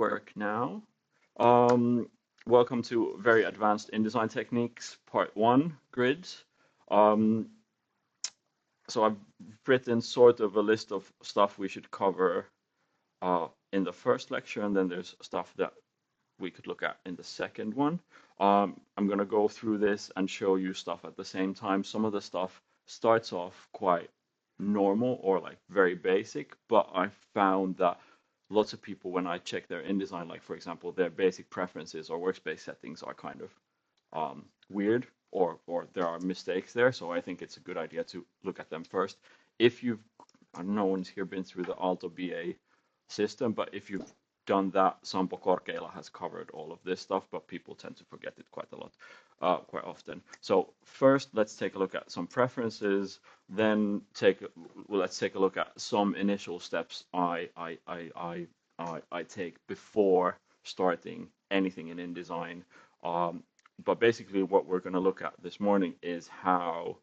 work now. Um, Welcome to Very Advanced InDesign Techniques, Part 1, Grids. Um, so I've written sort of a list of stuff we should cover in the first lecture, and then there's stuff that we could look at in the second one. I'm going to go through this and show you stuff at the same time. Some of the stuff starts off quite normal or like very basic, but I found that lots of people, when I check their InDesign, like for example, their basic preferences or workspace settings are kind of weird or there are mistakes there. So I think it's a good idea to look at them first. If you've, no one's here been through the Aalto BA system, but if you've done that, Sampo Korkeila has covered all of this stuff, but people tend to forget it quite a lot, quite often. So first, let's take a look at some preferences. Then let's take a look at some initial steps I take before starting anything in InDesign. But basically, what we're going to look at this morning is how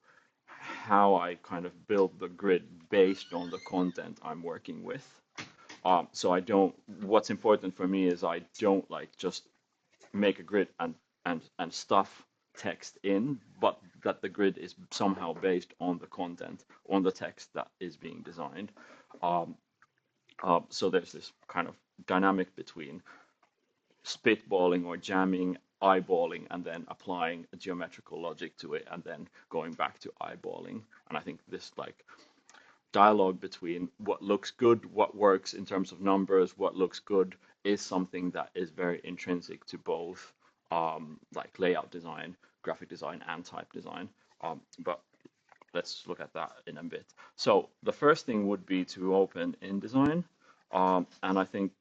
I kind of build the grid based on the content I'm working with. So what's important for me is I don't like just make a grid and stuff text in, but that the grid is somehow based on the content, on the text that is being designed. So there's this kind of dynamic between spitballing or jamming, eyeballing, and then applying a geometrical logic to it, and then going back to eyeballing. And I think this like dialogue between what looks good, what works in terms of numbers, what looks good is something that is very intrinsic to both like layout design, graphic design, and type design. But let's look at that in a bit. So the first thing would be to open InDesign. And I think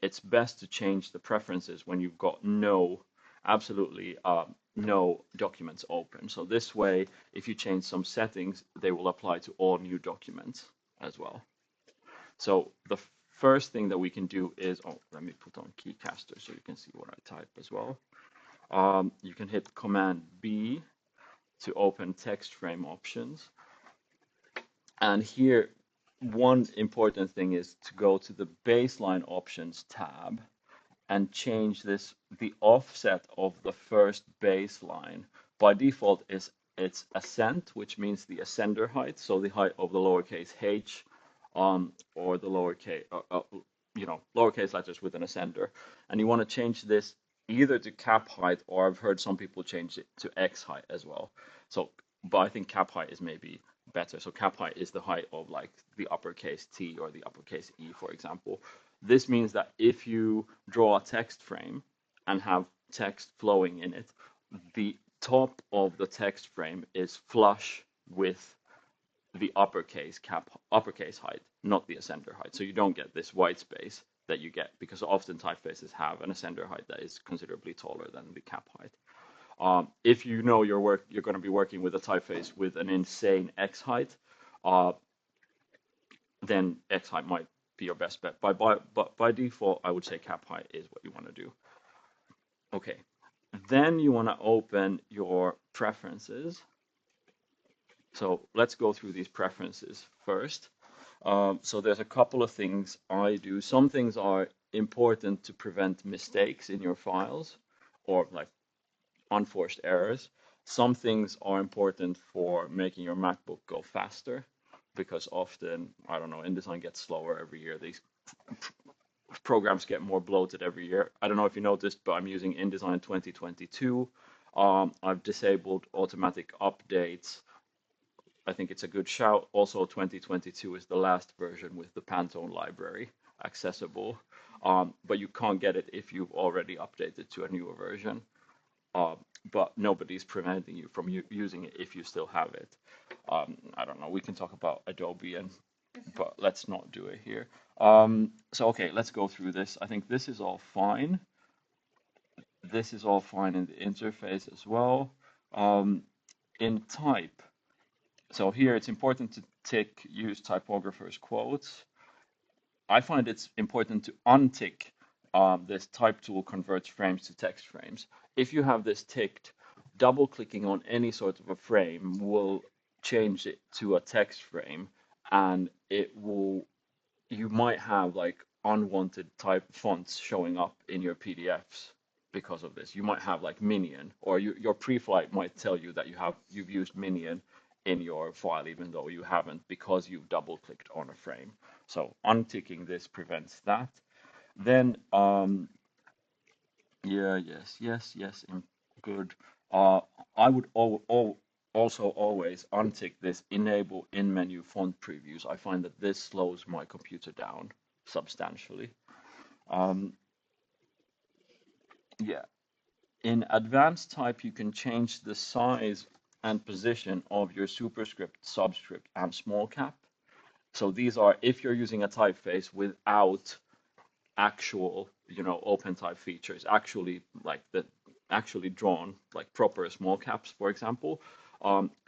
it's best to change the preferences when you've got absolutely no documents open. So this way, if you change some settings, they will apply to all new documents as well. So the first thing that we can do is, let me put on Keycaster so you can see what I type as well. You can hit Command B to open text frame options. And here, one important thing is to go to the baseline options tab and change the offset of the first baseline. By default, it's ascent, which means the ascender height, so the height of the lowercase h, or the lowercase letters with an ascender. And you want to change this either to cap height, or I've heard some people change it to X height as well. So, but I think cap height is maybe better. So cap height is the height of like the uppercase T or the uppercase E, for example. This means that if you draw a text frame and have text flowing in it, the top of the text frame is flush with the uppercase height, not the ascender height. So you don't get this white space that you get, because often typefaces have an ascender height that is considerably taller than the cap height. If you know you're going to be working with a typeface with an insane X height, then X height might be your best bet. But by default, I would say cap height is what you want to do. Okay, then you want to open your preferences. So let's go through these preferences first. So there's a couple of things I do. Some things are important to prevent mistakes in your files or like unforced errors. Some things are important for making your MacBook go faster, because often, I don't know, InDesign gets slower every year. These programs get more bloated every year. I don't know if you noticed, but I'm using InDesign 2022. I've disabled automatic updates. I think it's a good shout. Also, 2022 is the last version with the Pantone library accessible, but you can't get it if you've already updated to a newer version. But nobody's preventing you from using it if you still have it. I don't know. We can talk about Adobe, but let's not do it here. So okay, let's go through this. I think this is all fine. This is all fine in the interface as well. In type. So here it's important to use typographer's quotes. I find it's important to untick this type tool converts frames to text frames. If you have this ticked, double clicking on any sort of a frame will change it to a text frame, and you might have like unwanted type fonts showing up in your PDFs because of this. You might have like Minion, or your pre-flight might tell you that you've used Minion in your file, even though you haven't, because you've double-clicked on a frame. So unticking this prevents that. Then, yeah, yes, good. I would also always untick this enable in-menu font previews. I find that this slows my computer down substantially. Yeah, in advanced type, you can change the size and position of your superscript, subscript, and small cap. So these are, if you're using a typeface without actual, open type features, actually drawn, like proper small caps, for example,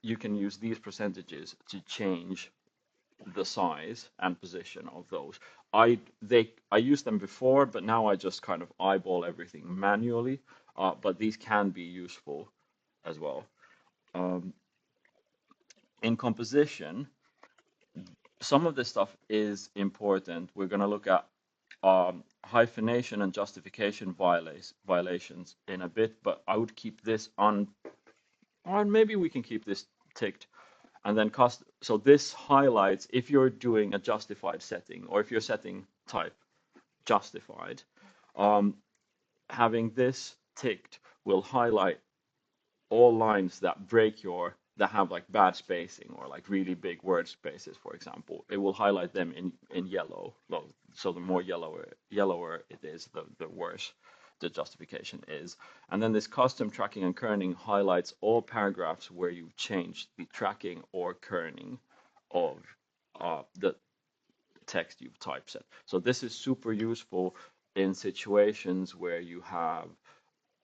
you can use these percentages to change the size and position of those. I used them before, but now I just kind of eyeball everything manually. But these can be useful as well. Um, in composition, some of this stuff is important. We're going to look at hyphenation and justification violations in a bit, but I would keep this on, or maybe we can keep this ticked. And then so this highlights if you're doing a justified setting, or if you're setting type justified, having this ticked will highlight all lines that have like bad spacing or like really big word spaces, for example. It will highlight them in yellow. So the more yellower it is, the worse the justification is. And then this custom tracking and kerning highlights all paragraphs where you've changed the tracking or kerning of the text you've typeset. So this is super useful in situations where you have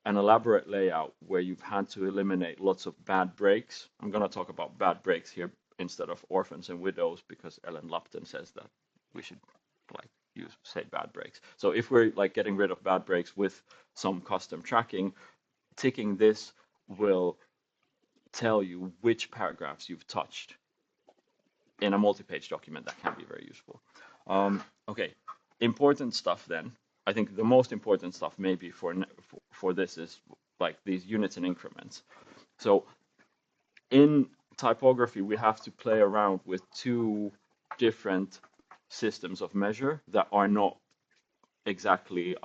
an elaborate layout where you've had to eliminate lots of bad breaks. I'm going to talk about bad breaks here instead of orphans and widows because Ellen Lupton says that we should say bad breaks. So if we're like getting rid of bad breaks with some custom tracking, ticking this will tell you which paragraphs you've touched in a multi-page document. That can be very useful. Okay, important stuff then. I think the most important stuff maybe for this is like these units and increments. So in typography, we have to play around with two different systems of measure that are not exactly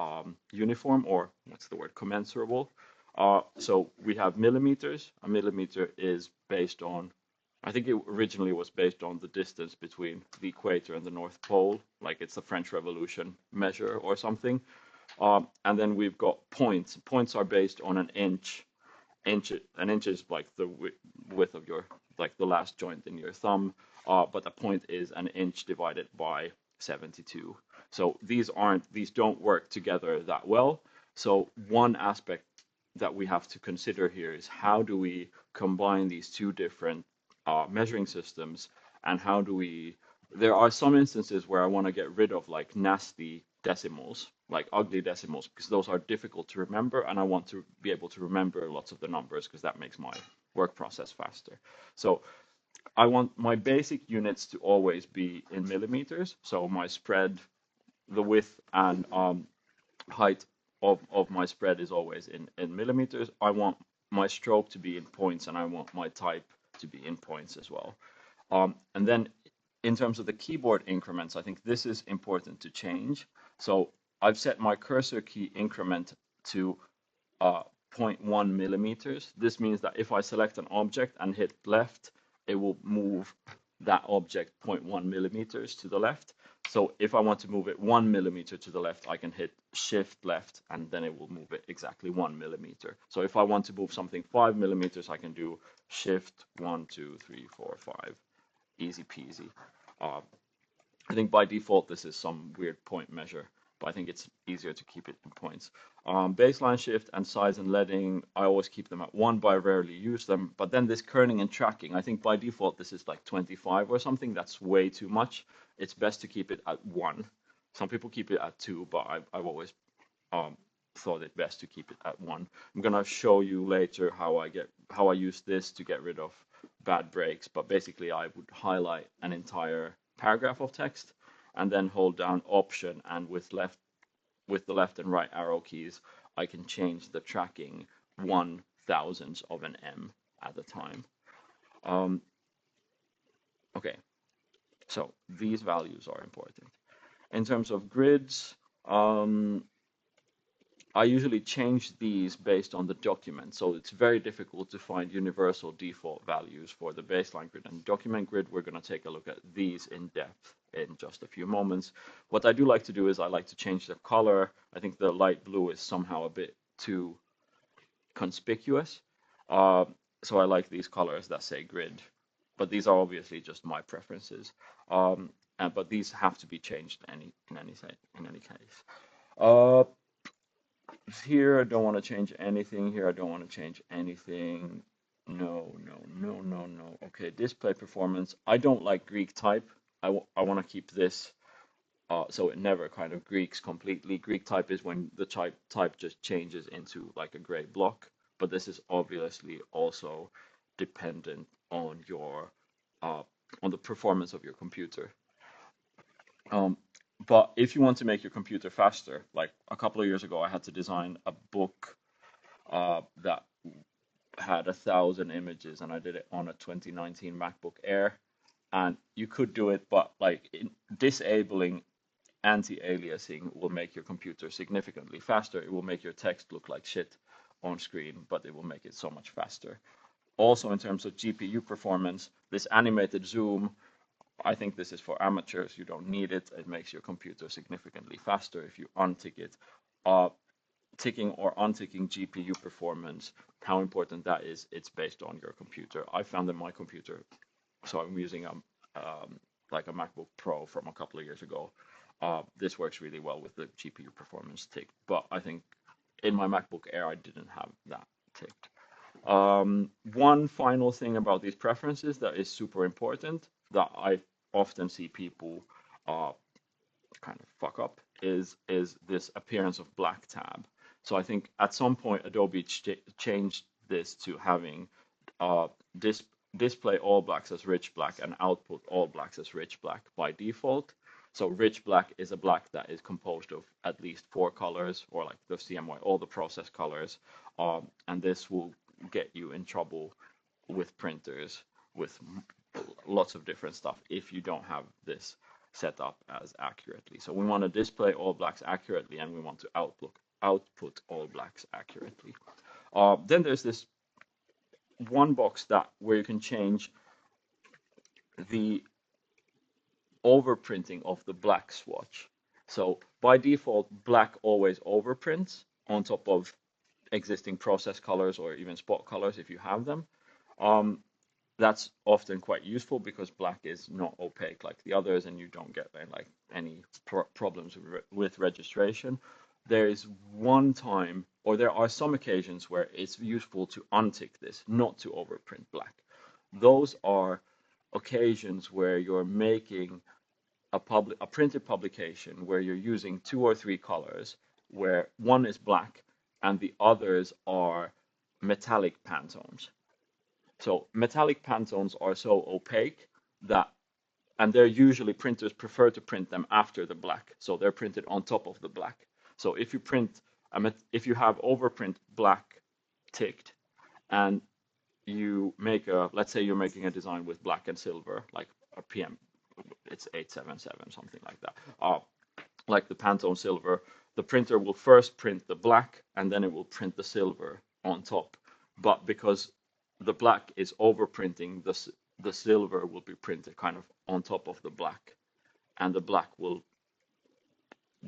uniform, or what's the word, commensurable. So we have millimeters. A millimeter is based on, I think it originally was based on the distance between the equator and the North Pole, like it's a French Revolution measure or something. And then we've got points. Points are based on an inch. An inch is like the width of your, like the last joint in your thumb. But a point is an inch divided by 72. So these don't work together that well. So one aspect that we have to consider here is how do we combine these two different measuring systems, and how do we, there are some instances where I want to get rid of like nasty decimals, like ugly decimals, because those are difficult to remember, and I want to be able to remember lots of the numbers because that makes my work process faster. So I want my basic units to always be in millimeters. So my spread, the width and height of my spread is always in millimeters. I want my stroke to be in points, and I want my type to be in points as well. And then in terms of the keyboard increments, I think this is important to change. So I've set my cursor key increment to 0.1 millimeters. This means that if I select an object and hit left, it will move that object 0.1 millimeters to the left. So if I want to move it 1 millimeter to the left, I can hit shift left, and then it will move it exactly 1 millimeter. So if I want to move something 5 millimeters, I can do shift 1, 2, 3, 4, 5. Easy peasy. I think by default, this is some weird point measure, but I think it's easier to keep it in points. Baseline shift and size and leading, I always keep them at 1, but I rarely use them. But then this kerning and tracking, I think by default, this is like 25 or something. That's way too much. It's best to keep it at 1. Some people keep it at 2, but I've always thought it best to keep it at 1. I'm gonna show you later how I use this to get rid of bad breaks, but basically I would highlight an entire paragraph of text, and then hold down Option, and with the left and right arrow keys, I can change the tracking 1/1000th of an M at a time. Okay, so these values are important. In terms of grids, I usually change these based on the document, so it's very difficult to find universal default values for the baseline grid and document grid. We're going to take a look at these in depth in just a few moments. What I do like to do is I like to change the color. I think the light blue is somehow a bit too conspicuous, so I like these colors that say grid, but these are obviously just my preferences. But these have to be changed in any case. Here I don't want to change anything. Here I don't want to change anything. No, no, no, no, no. Okay, display performance. I don't like Greek type. I want to keep this so it never kind of Greeks completely. Greek type is when the type just changes into like a gray block, but this is obviously also dependent on your on the performance of your computer. But if you want to make your computer faster, like a couple of years ago, I had to design a book that had 1,000 images, and I did it on a 2019 MacBook Air. And you could do it, but like disabling anti-aliasing will make your computer significantly faster. It will make your text look like shit on screen, but it will make it so much faster. Also, in terms of GPU performance, this animated zoom, I think this is for amateurs. You don't need it. It makes your computer significantly faster if you untick it. Ticking or unticking GPU performance, how important that is, it's based on your computer. I found that my computer, so I'm using like a MacBook Pro from a couple of years ago. This works really well with the GPU performance ticked, but I think in my MacBook Air I didn't have that ticked. One final thing about these preferences that is super important that I often see people kind of fuck up is this appearance of black tab. So I think at some point Adobe changed this to having display all blacks as rich black and output all blacks as rich black by default. So rich black is a black that is composed of at least 4 colors, or like the CMY, all the process colors, and this will get you in trouble with printers with lots of different stuff if you don't have this set up as accurately. So we want to display all blacks accurately, and we want to output all blacks accurately. Then there's this one box where you can change the overprinting of the black swatch. So by default, black always overprints on top of existing process colors or even spot colors if you have them. That's often quite useful because black is not opaque like the others, and you don't get like any problems with registration. There is one time, or there are some occasions where it's useful to untick this, not to overprint black. Those are occasions where you're making a printed publication where you're using 2 or 3 colors, where one is black and the others are metallic Pantones. So metallic Pantones are so opaque that, and they're usually printers prefer to print them after the black, so they're printed on top of the black. So if you print, if you have overprint black ticked, and you make let's say you're making a design with black and silver, like a PM, it's 877, something like that, like the Pantone silver, the printer will first print the black and then it will print the silver on top. But because the black is overprinting, the silver will be printed kind of on top of the black, and the black will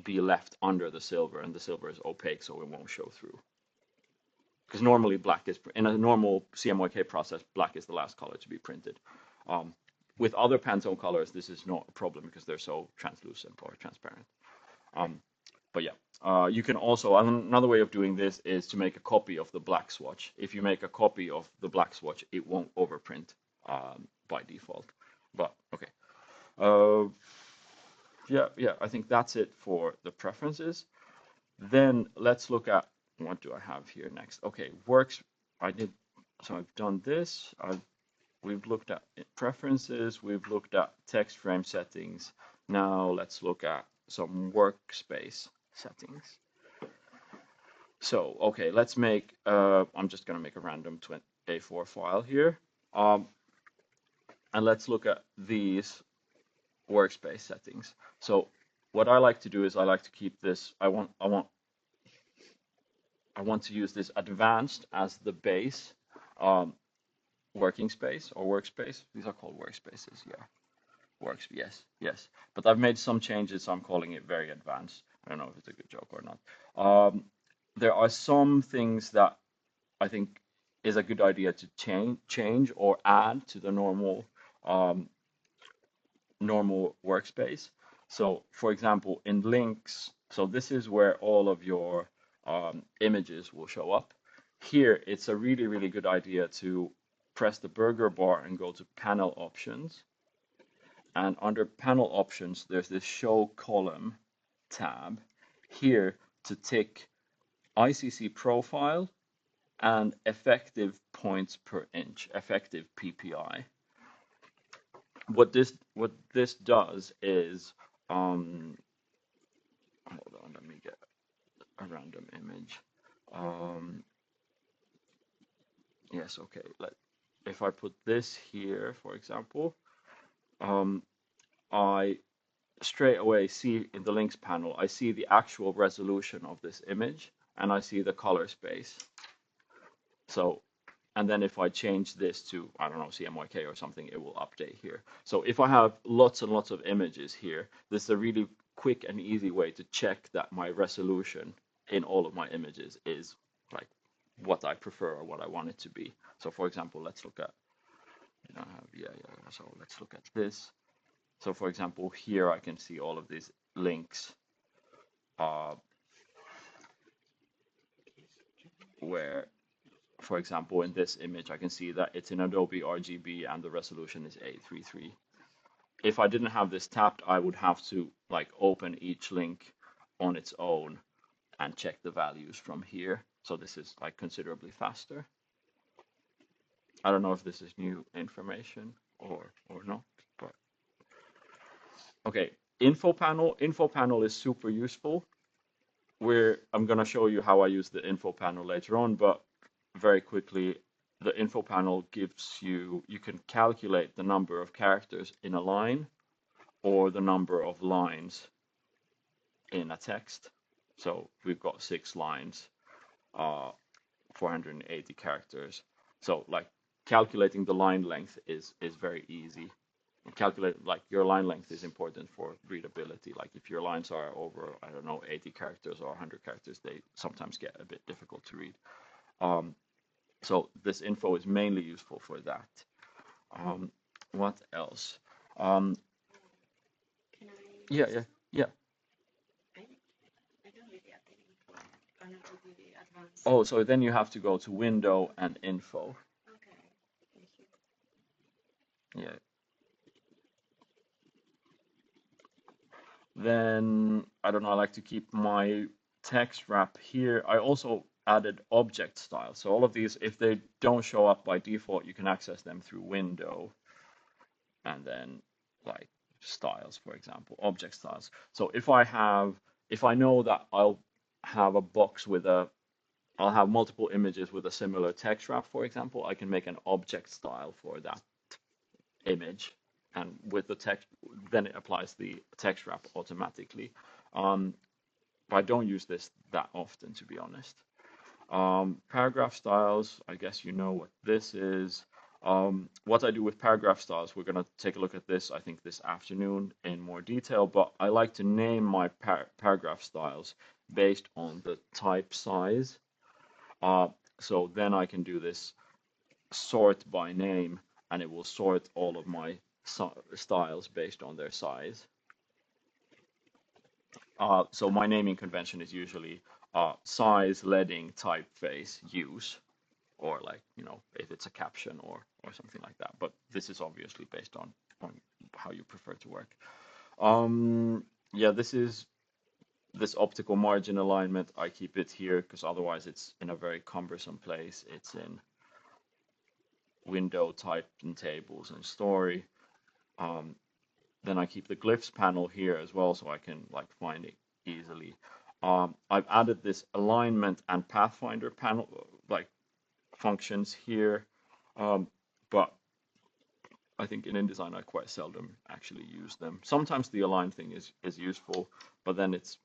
be left under the silver, and the silver is opaque, so it won't show through. Because normally black is, in a normal CMYK process, black is the last color to be printed. With other Pantone colors, this is not a problem because they're so translucent or transparent. But yeah, you can also, another way of doing this is to make a copy of the black swatch. If you make a copy of the black swatch, it won't overprint by default. But okay. Yeah, I think that's it for the preferences. Then let's look at, what do I have here next? Okay, so I've done this. We've looked at preferences, we've looked at text frame settings. Now let's look at some workspace settings. So, okay, let's make, I'm just gonna make a random A4 file here. And let's look at these workspace settings. So what I like to do is I like to keep this, I want to use this advanced as the base working space or workspace. These are called workspaces, yeah. Yes, yes. But I've made some changes, so I'm calling it very advanced. I don't know if it's a good joke or not. There are some things that I think is a good idea to change or add to the um, normal workspace. So, for example, in links, so this is where all of your images will show up. Here, it's a really, really good idea to press the burger bar and go to panel options. And under panel options, there's this show column tab here to tick ICC profile and effective points per inch, effective PPI. What this does is, hold on, let me get a random image. Yes, okay. If I put this here, for example, I straight away see in the links panel, I see the actual resolution of this image and I see the color space. So, and then if I change this to, I don't know, CMYK or something, it will update here. So if I have lots and lots of images here, this is a really quick and easy way to check that my resolution in all of my images is like what I prefer or what I want it to be. So for example, let's look at, so let's look at this. So for example, here I can see all of these links where, for example, in this image, I can see that it's in Adobe RGB and the resolution is 833. If I didn't have this tapped, I would have to like open each link on its own and check the values from here. So this is like considerably faster. I don't know if this is new information or not, but okay. Info panel is super useful. I'm gonna show you how I use the info panel later on, but very quickly, the info panel gives you can calculate the number of characters in a line or the number of lines in a text. So we've got 6 lines, 480 characters. So like calculating the line length is very easy. Calculate like your line length is important for readability. Like if your lines are over, I don't know, 80 characters or 100 characters, they sometimes get a bit difficult to read. So this info is mainly useful for that. What else? Can I Yeah, yeah, yeah. I don't really have the info. I'm not really advanced. Oh, so then you have to go to Window and Info. Okay, thank you. Yeah. Then, I don't know, I like to keep my text wrap here. I also added object style. So all of these, if they don't show up by default, you can access them through Window and then like styles, for example, object styles. So if I know that I'll have a box with I'll have multiple images with a similar text wrap, for example, I can make an object style for that image. And with the text, then it applies the text wrap automatically. But I don't use this that often, to be honest. Paragraph styles, I guess you know what this is. What I do with paragraph styles, we're going to take a look at this, I think, this afternoon in more detail, but I like to name my paragraph styles based on the type size. So then I can do this sort by name, and it will sort all of my styles based on their size. So my naming convention is usually size, leading, typeface, use, or like, if it's a caption or something like that. But this is obviously based on how you prefer to work. Yeah, this optical margin alignment. I keep it here because otherwise it's in a very cumbersome place. It's in window type and tables and story. Then I keep the glyphs panel here as well, so I can like find it easily. I've added this alignment and pathfinder panel like functions here, but I think in InDesign I quite seldom actually use them. Sometimes the align thing is useful, but then it's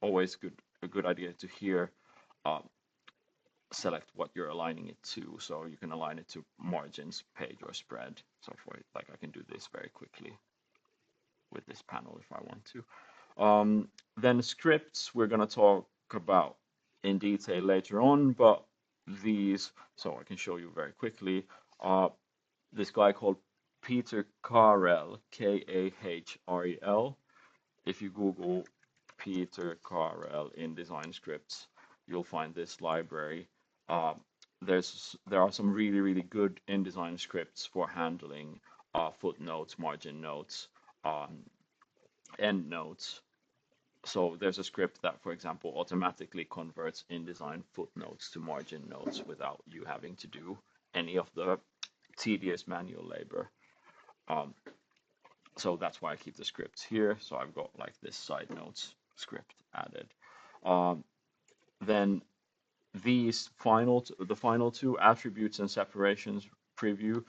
always a good idea to here uh, select what you're aligning it to. So you can align it to margins, page, or spread. So for like I can do this very quickly with this panel if I want to. Then scripts we're going to talk about in detail later on, but these, so I can show you very quickly. This guy called Peter Carrel, Kahrel. If you Google Peter Carrel InDesign scripts, you'll find this library. Uh, there are some really good InDesign scripts for handling footnotes, margin notes, end notes. So there's a script that, for example, automatically converts InDesign footnotes to margin notes without you having to do any of the tedious manual labor. So that's why I keep the scripts here. So I've got like this side notes script added. Then the final two attributes and separations preview,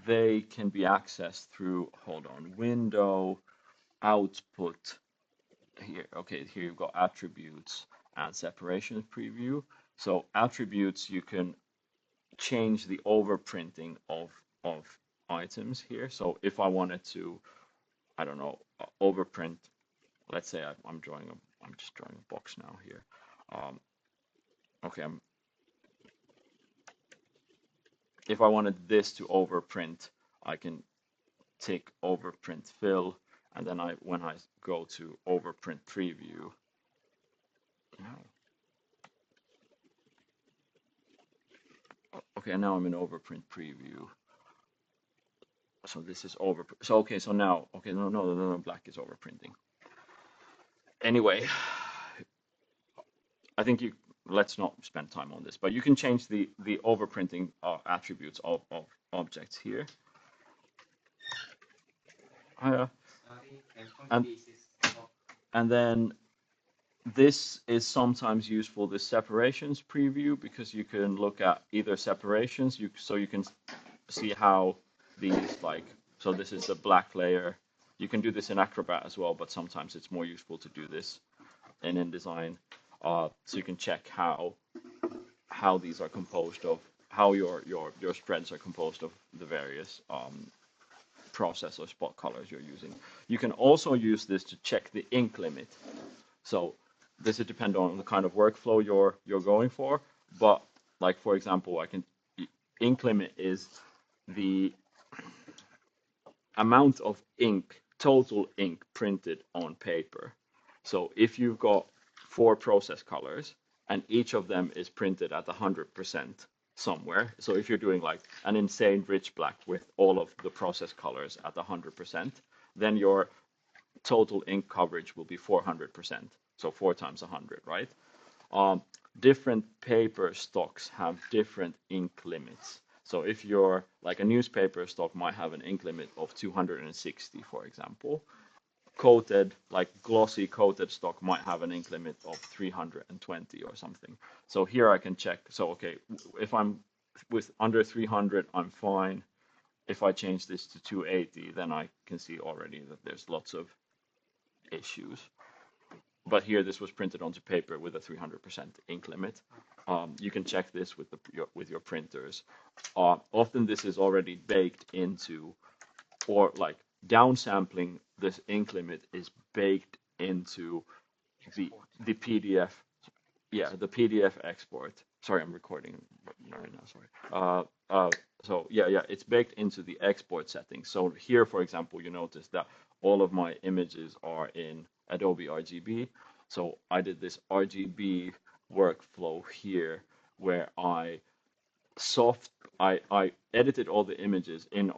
they can be accessed through, hold on, window, output, here. Okay, here you've got attributes and separations preview. So attributes, you can change the overprinting of items here. So if I wanted to, I don't know, overprint, let's say I'm just drawing a box now here. Okay, if I wanted this to overprint, I can take overprint fill, and then when I go to overprint preview, no. Okay, now I'm in overprint preview. So this is over. So okay, so now okay, no, black is overprinting. Anyway, I think let's not spend time on this, but you can change the overprinting attributes of objects here. And and then this is sometimes useful, the separations preview, because you can look at either separations, so you can see how these like, so this is the black layer. You can do this in Acrobat as well, but sometimes it's more useful to do this in InDesign. So you can check how these are composed of, how your spreads are composed of the various process or spot colors you're using. You can also use this to check the ink limit. So this would depend on the kind of workflow you're going for, but like for example, ink limit is the amount of ink, total ink printed on paper. So if you've got 4 process colors and each of them is printed at 100% somewhere, so if you're doing like an insane rich black with all of the process colors at 100%, then your total ink coverage will be 400%. So 4 times 100, right? Different paper stocks have different ink limits. So if you're like a newspaper stock might have an ink limit of 260, for example. Coated, like glossy coated stock might have an ink limit of 320 or something. So here I can check. So okay, if I'm with under 300, I'm fine. If I change this to 280, then I can see already that there's lots of issues. But here this was printed onto paper with a 300% ink limit. You can check this with your printers. Often this is already baked into, or like downsampling this ink limit is baked into the PDF. Yeah, the PDF export. Sorry, I'm recording right now. Sorry. So yeah, it's baked into the export settings. So here, for example, you notice that all of my images are in Adobe RGB. So I did this RGB workflow here where I edited all the images in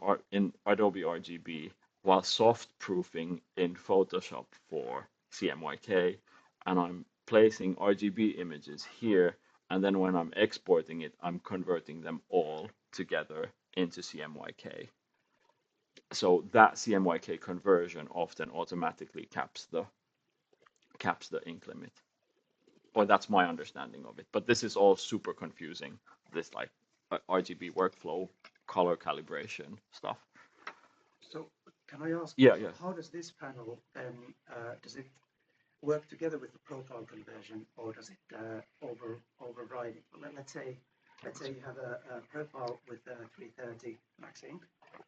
Adobe RGB while soft proofing in Photoshop for CMYK, and I'm placing RGB images here, and then when I'm exporting it, I'm converting them all together into CMYK. So that CMYK conversion often automatically caps the ink limit. Or that's my understanding of it. But this is all super confusing. This like RGB workflow, color calibration stuff. So can I ask, Yeah, yeah. how does this panel does it work together with the profile conversion, or does it override it? Let's say you have a profile with 330 max ink,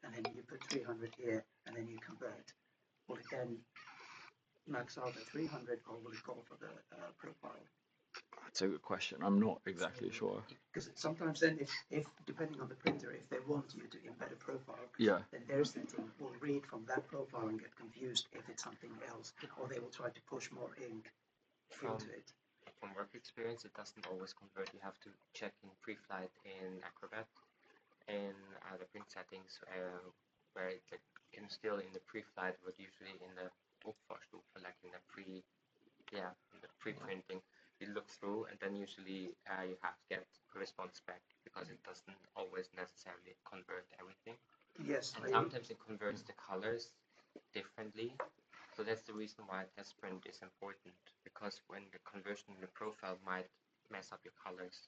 and then you put 300 here, and then you convert. Will it then max out at 300, or will it go for the profile? That's a good question. I'm not exactly sure. Because sometimes then, if depending on the printer, if they want you to embed a profile, Yeah. then their setting will read from that profile and get confused if it's something else, or they will try to push more ink into it. From work experience, it doesn't always convert. You have to check in pre-flight in Acrobat and other print settings where it can still in the pre-flight, but usually in the Uppfartsstufe, like in the pre-printing, you look through, and then usually you have to get a response back because it doesn't always necessarily convert everything. Yes. And sometimes it converts the colors differently. So that's the reason why test print is important, because when the conversion in the profile might mess up your colors.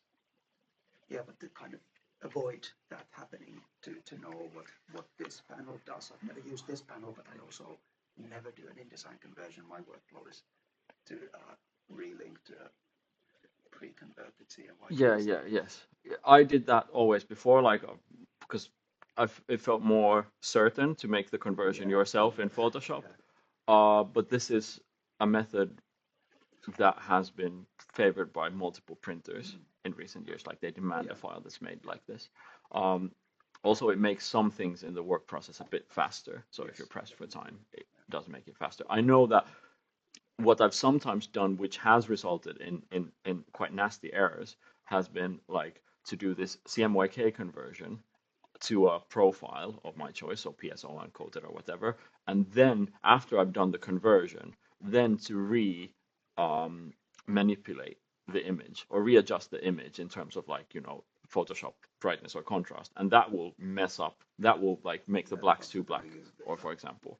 Yeah, but to kind of avoid that happening, to know what this panel does. I've never used this panel, but I also never do an InDesign conversion. My workflow is to relink to a pre-converted CMYK. Yes. I did that always before, like because it felt more certain to make the conversion yourself in Photoshop. But this is a method that has been favored by multiple printers in recent years. Like they demand a file that's made like this. Also, it makes some things in the work process a bit faster. So if you're pressed for time, it does make it faster. I know that what I've sometimes done, which has resulted in quite nasty errors, has been like to do this CMYK conversion to a profile of my choice, so PSO uncoated or whatever, and then after I've done the conversion, then to manipulate the image or readjust the image in terms of like Photoshop brightness or contrast, and that will mess up. That will like make the blacks too black, or for example.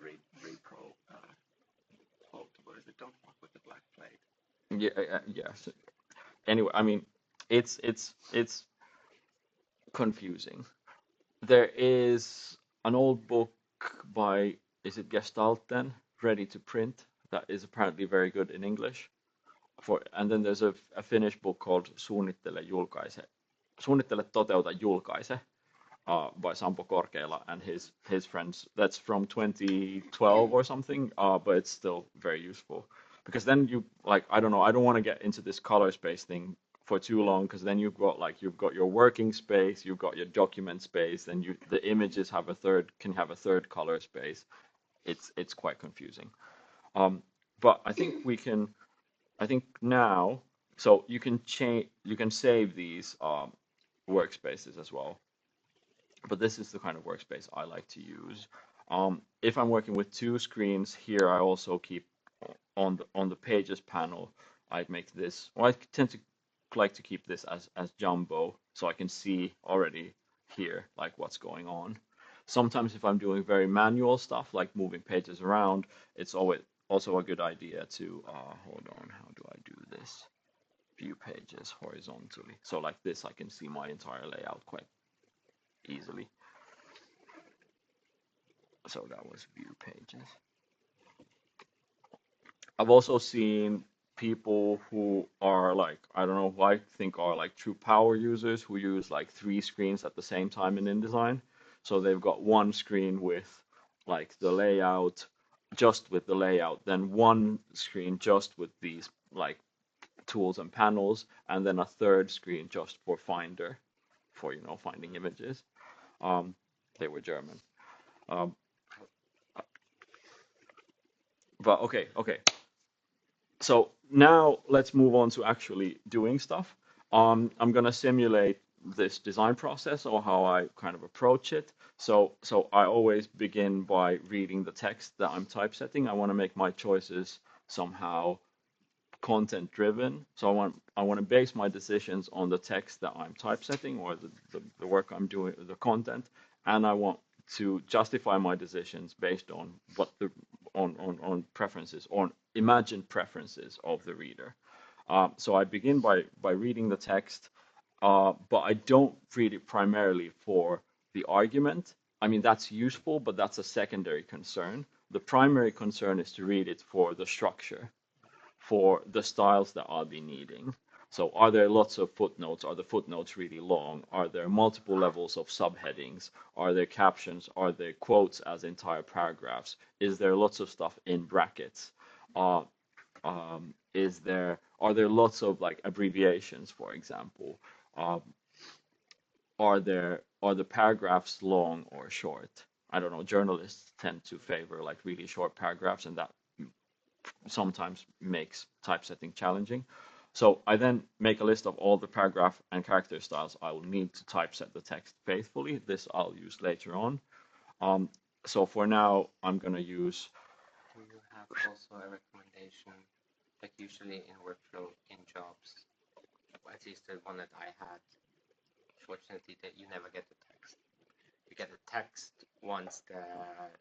Repro. What is it? Don't fuck with the black plate. Yeah. So anyway, I mean, it's confusing. There is an old book by, is it Gestalten, Ready to Print, that is apparently very good in English. And then there's a Finnish book called Suunnittele, toteuta, julkaise, by Sampo Korkeala and his friends. That's from 2012 or something, but it's still very useful. Because then you, like, I don't know, I don't want to get into this color space thing for too long, because then you've got your working space, you've got your document space, and the images can have a third color space. It's quite confusing. But I think now, so you can save these workspaces as well. But this is the kind of workspace I like to use. If I'm working with two screens here, I also keep on the pages panel. I make this, or I tend to like to keep this as jumbo, so I can see already here like what's going on. Sometimes if I'm doing very manual stuff like moving pages around, it's always also a good idea to hold on, how do I do this? View pages horizontally. So like this, I can see my entire layout quite easily. So that was view pages. I've also seen people who are like, I don't know, who I think are like true power users who use like 3 screens at the same time in InDesign. So they've got one screen with like the layout, just with the layout, then one screen just with these like tools and panels, and then a third screen just for Finder, for finding images. They were German. But okay. So now let's move on to actually doing stuff. I'm gonna simulate this design process or how I kind of approach it. So I always begin by reading the text that I'm typesetting. I want to make my choices somehow content driven. So I want to base my decisions on the text that I'm typesetting or the work I'm doing, the content, and I want to justify my decisions based on what the on preferences, on imagined preferences of the reader. So I begin by reading the text, but I don't read it primarily for the argument. I mean, that's useful, but that's a secondary concern. The primary concern is to read it for the structure, for the styles that I'll be needing. So are there lots of footnotes? Are the footnotes really long? Are there multiple levels of subheadings? Are there captions? Are there quotes as entire paragraphs? Is there lots of stuff in brackets? Are there lots of like abbreviations, for example? Are the paragraphs long or short? I don't know. Journalists tend to favor like really short paragraphs, and that sometimes makes typesetting challenging. So I then make a list of all the paragraph and character styles I will need to typeset the text faithfully. This I'll use later on. So for now, I'm going to use. Do you have also a recommendation, like usually in workflow in jobs, at least the one that I had, fortunately that you never get the text. You get the text once the,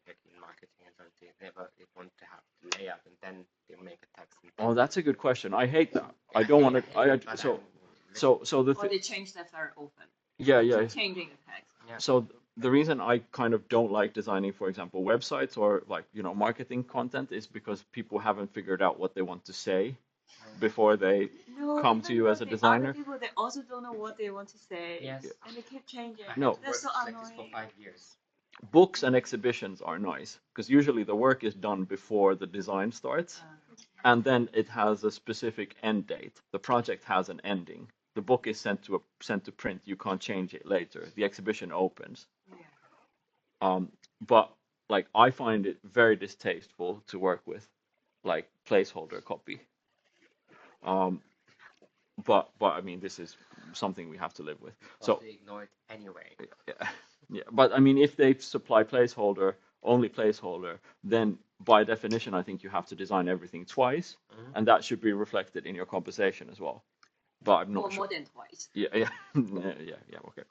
like in marketing and something, they want to have the layout and then they make a text. Oh, that's a good question. I hate that. I don't want to. So the Or they change that very often. yeah. Changing the text. Yeah. So the reason I kind of don't like designing, for example, websites or like, marketing content is because people haven't figured out what they want to say before they come to you as a designer. Other people, they also don't know what they want to say. Yes. And they keep changing. No. That's so Like this for annoying. 5 years. Books and exhibitions are nice because usually the work is done before the design starts, and then it has a specific end date. The project has an ending. The book is sent to print. You can't change it later. The exhibition opens. But like I find it very distasteful to work with, like placeholder copy. But I mean, this is something we have to live with. So they ignore it anyway. Yeah, but I mean, if they supply only placeholder, then by definition, I think you have to design everything twice, and that should be reflected in your compensation as well. But I'm not sure. More than twice. Yeah, okay.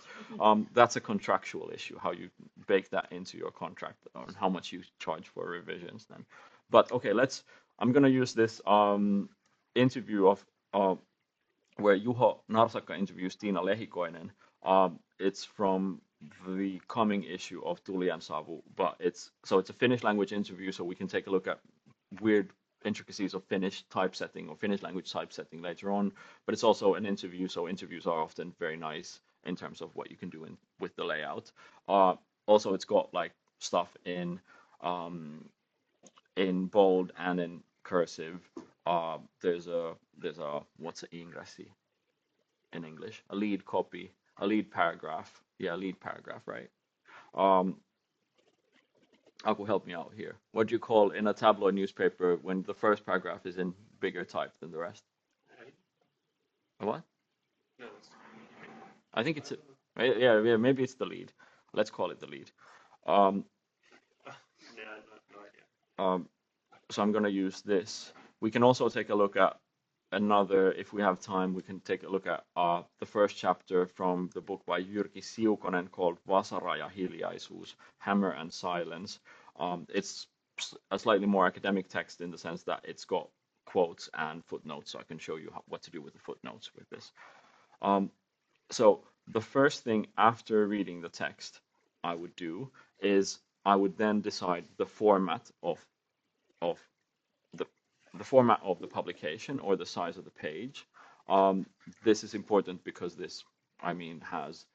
That's a contractual issue, how you bake that into your contract and how much you charge for revisions then. But okay, I'm gonna use this interview of where Juho Narsakka interviews Tiina Lehikoinen. It's from the coming issue of Tuli and Savu, but it's a Finnish language interview, so we can take a look at weird intricacies of Finnish typesetting or Finnish language typesetting later on. But it's also an interview, so interviews are often very nice in terms of what you can do with the layout. Also, it's got like stuff in bold and in cursive. There's a what's an ingressi in English? A lead copy, a lead paragraph. Yeah, lead paragraph, right? Aku, help me out here. What do you call in a tabloid newspaper when the first paragraph is in bigger type than the rest? A what? No, I think it's yeah, maybe it's the lead. Let's call it the lead. no idea. So I'm going to use this. We can also take a look at another, if we have time, we can take a look at the first chapter from the book by Jyrki Siukonen called Vasara ja hiljaisuus, Hammer and Silence. It's a slightly more academic text in the sense that it's got quotes and footnotes, so I can show you what to do with the footnotes with this. So the first thing after reading the text I would do is I would then decide the format of the format of the publication or the size of the page. This is important because this, I mean, has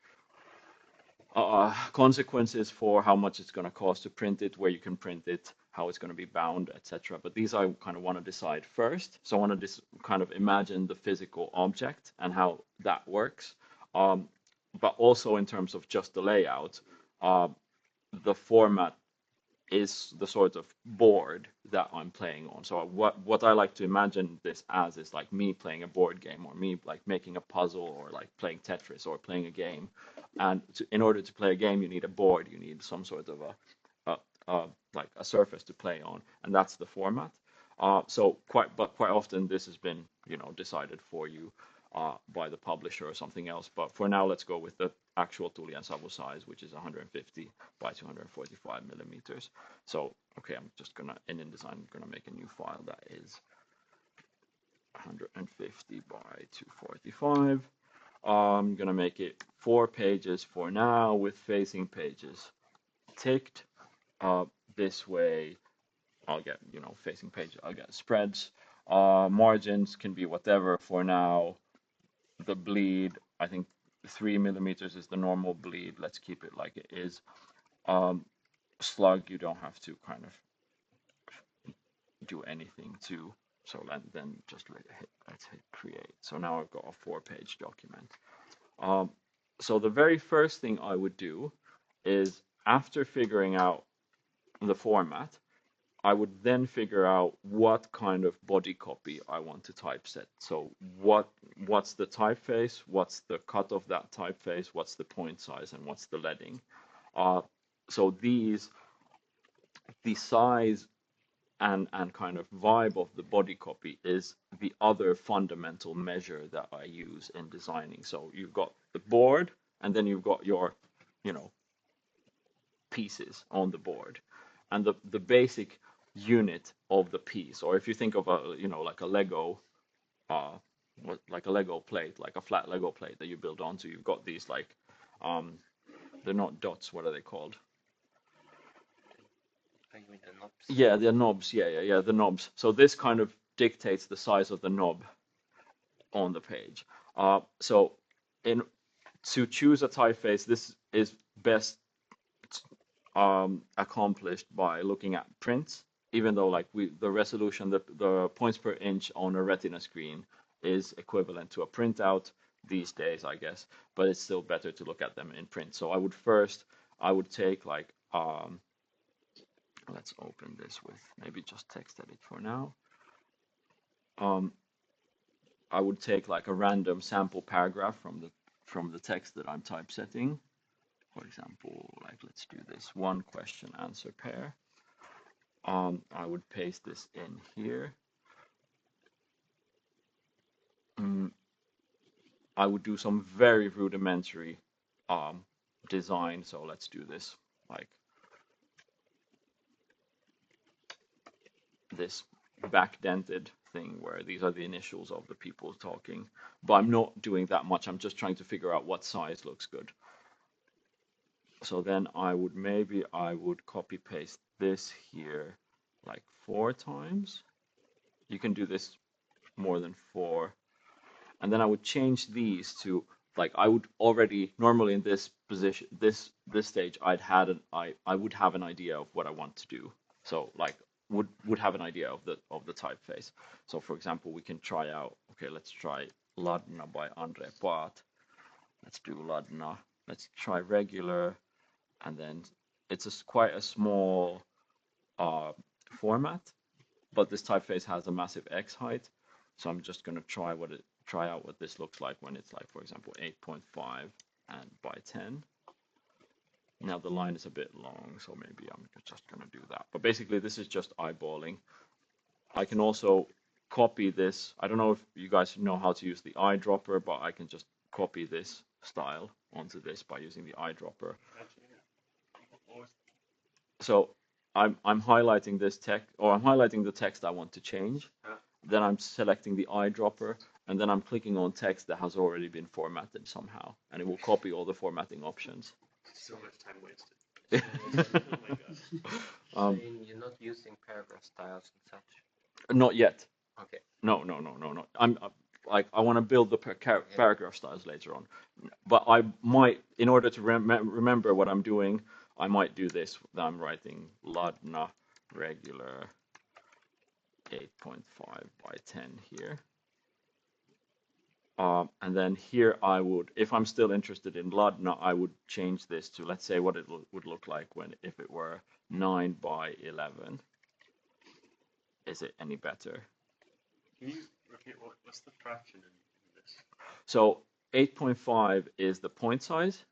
consequences for how much it's going to cost to print it, where you can print it, how it's going to be bound, etc. But these I kind of want to decide first. So I want to kind of imagine the physical object and how that works. But also in terms of just the layout, the format is the sort of board that I'm playing on. So what I like to imagine this as is like me playing a board game, or me like making a puzzle, or like playing Tetris, or playing a game. And in order to play a game, you need a board. You need some sort of like a surface to play on, and that's the format. So quite often this has been decided for you by the publisher or something else. But for now, let's go with actual Tulian Savo size, which is 150 by 245 millimeters. So, okay, I'm just gonna, in InDesign, I'm gonna make a new file that is 150 by 245. I'm gonna make it 4 pages for now with facing pages ticked. This way I'll get, facing page, I'll get spreads. Margins can be whatever for now. The bleed, I think 3 millimeters is the normal bleed. Let's keep it like it is. Slug, you don't have to kind of do anything to. So then just let's hit create. So now I've got a 4-page document. So the very first thing I would do is, after figuring out the format, I would then figure out what kind of body copy I want to typeset. So what's the typeface, what's the cut of that typeface, what's the point size, and what's the leading. So the size and kind of vibe of the body copy is the other fundamental measure that I use in designing. So you've got the board, and then you've got your, pieces on the board, and the basic unit of the piece, or if you think of a, like a Lego, like a Lego plate, like a flat Lego plate that you build onto, you've got these like, they're not dots, what are they called? You mean the knobs? Yeah, they're knobs. Yeah, the knobs. So this kind of dictates the size of the knob on the page. So to choose a typeface, this is best accomplished by looking at prints. Even though like the resolution, the points per inch on a Retina screen is equivalent to a printout these days, I guess. But it's still better to look at them in print. So I would take like let's open this with maybe just text edit for now. I would take like a random sample paragraph from the text that I'm typesetting. For example, like let's do this 1 question answer pair. I would paste this in here. I would do some very rudimentary design. So let's do this like this backdented thing where these are the initials of the people talking, but I'm not doing that much. I'm just trying to figure out what size looks good. So then I would copy paste this here like 4 times. You can do this more than 4. And then I would change these to, like, I would already normally in this position, this stage, I would have an idea of what I want to do. So like would have an idea of the typeface. So for example, we can try out, okay, let's try Ladna by Andre Paat. Let's do Ladna. Let's try regular, and then it's quite a small format, but this typeface has a massive X height. So I'm just gonna try out what this looks like when it's like, for example, 8.5 and by 10. Now the line is a bit long, so maybe I'm just gonna do that. But basically this is just eyeballing. I can also copy this. I don't know if you guys know how to use the eyedropper, but I can just copy this style onto this by using the eyedropper. So I'm highlighting this text, or I'm highlighting the text I want to change. Then I'm selecting the eyedropper, and then I'm clicking on text that has already been formatted somehow, and it will copy all the formatting options. So much time wasted. Oh my god. You're not using paragraph styles and such? Not yet. Okay. No. I'm like, I want to build the paragraph styles later on, but I might, in order to remember what I'm doing, I might do this. I'm writing Ladna regular 8.5 by 10 here. And then here I would, if I'm still interested in Ladna, I would change this to, let's say, what it would look like if it were 9 by 11. Is it any better? Can you repeat what's the fraction in this? So 8.5 is the point size.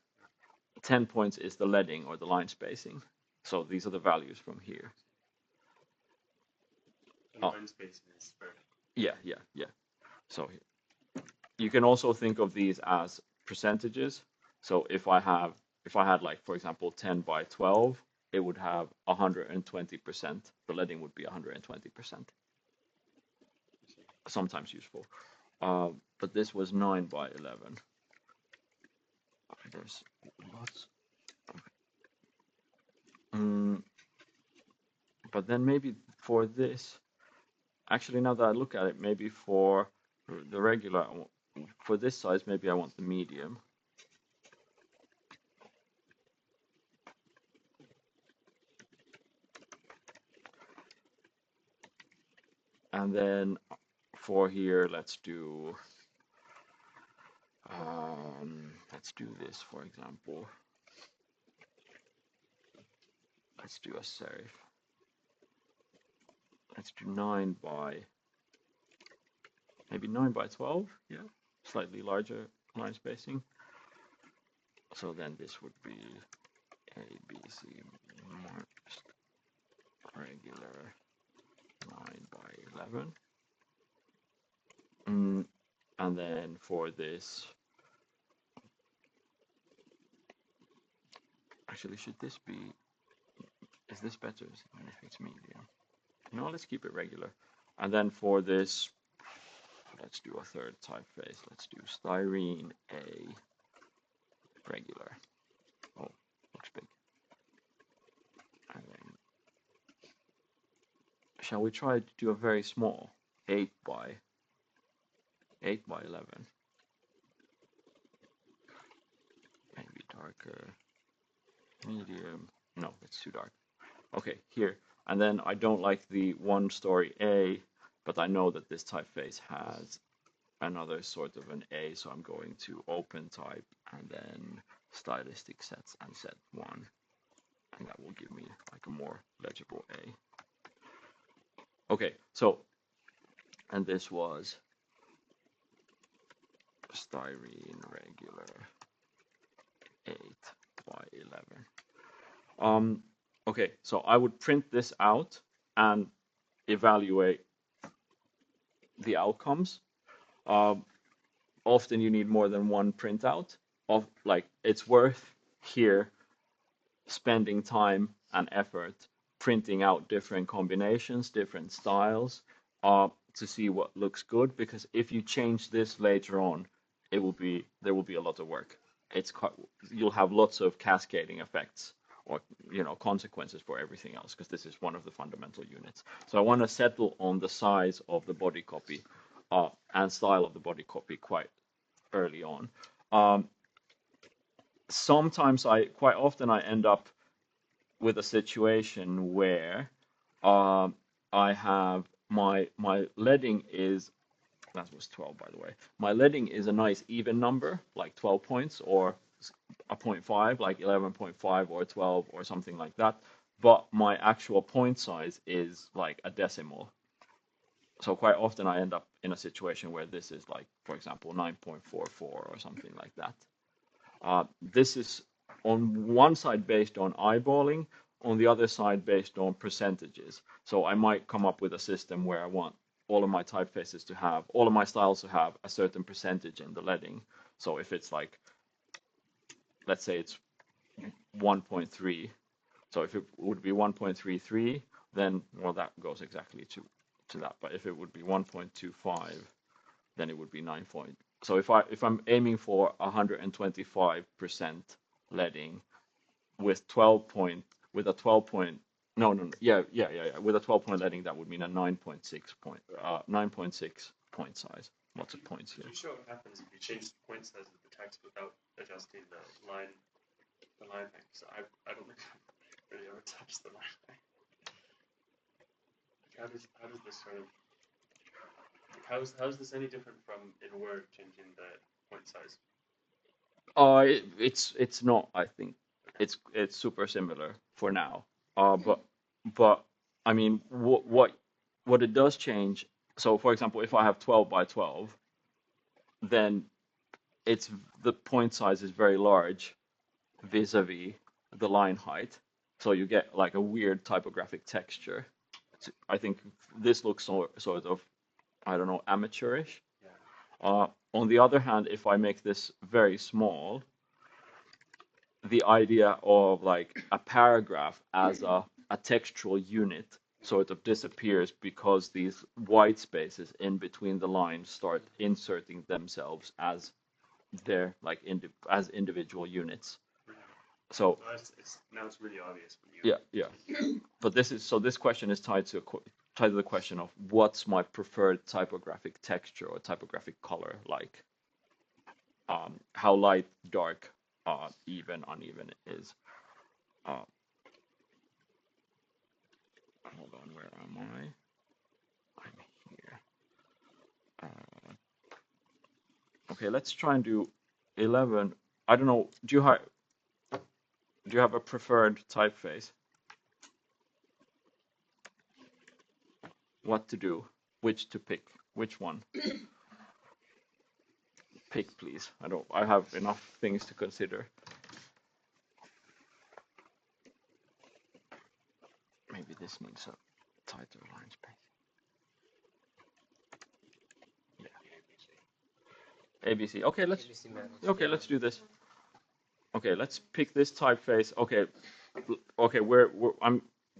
10 points is the leading or the line spacing. So these are the values from here. And line spacing is spread. Yeah. So you can also think of these as percentages. So if I had like, for example, 10 by 12, it would have 120%. The leading would be 120%. Sometimes useful. But this was 9 by 11. There's lots. But then maybe for this, actually now that I look at it, maybe for the regular, for this size, maybe I want the medium. And then for here, let's do this, for example. Let's do a serif. Let's do 9 by, maybe 9 by 12, yeah, slightly larger line spacing. So then this would be ABC marked regular 9 by 11. And then for this, actually, should this be, is this better if it's medium? No, let's keep it regular. And then for this, let's do a third typeface. Let's do styrene A regular. Oh, looks big. And then, shall we try to do a very small 8 by 11? Maybe darker, medium. No, it's too dark. Okay, here. And then I don't like the 1-story A, but I know that this typeface has another sort of an A, so I'm going to open type and then stylistic sets and set 1. And that will give me like a more legible A. Okay, so, and this was styrene regular 8 by 11. Okay, so I would print this out and evaluate the outcomes. Often you need more than one printout. Like, it's worth here spending time and effort printing out different combinations, different styles, to see what looks good. Because if you change this later on, there will be a lot of work. You'll have lots of cascading effects, or consequences for everything else, because this is one of the fundamental units. So I want to settle on the size of the body copy and style of the body copy quite early on. Quite often I end up with a situation where I have my leading is, that was 12 by the way, my leading is a nice even number, like 12 points, or a 0.5, like 11.5 or 12 or something like that, but my actual point size is like a decimal. So quite often I end up in a situation where this is like, for example, 9.44 or something like that. This is on one side based on eyeballing, on the other side based on percentages. So I might come up with a system where I want all of my typefaces to have, all of my styles to have a certain percentage in the leading. So if it's like, let's say it's 1.3, so if it would be 1.33, then, well, that goes exactly to that. But if it would be 1.25, then it would be 9. So if I'm aiming for 125% leading with 12 point, with a 12 point, with a 12 point leading, that would mean a 9.6 point size. Lots of points here. Could you show what happens if you change the point size of the text without adjusting the line height? So I don't think I've really ever touched the line height. How does this sort of, how is this any different from in Word changing the point size? It's not. I think it's super similar for now. But I mean, what it does change. So for example, if I have 12 by 12, then the point size is very large vis-a-vis the line height. So you get like a weird typographic texture. I think this looks sort of, I don't know, amateurish. Yeah. On the other hand, if I make this very small, the idea of like a paragraph as a textual unit sort of disappears because these white spaces in between the lines start inserting themselves as their like as individual units. So Well, now it's really obvious when you. yeah. But this question is tied to the question of what's my preferred typographic texture or typographic color like. How light, dark, even, uneven it is. Hold on, where am I? I'm here. Okay, let's try and do 11. I don't know. Do you have a preferred typeface? What to do? Which to pick? Which one? Pick, please. I have enough things to consider. Maybe this needs a tighter line space. Yeah. ABC. Okay, let's do this. Okay, let's pick this typeface. Okay,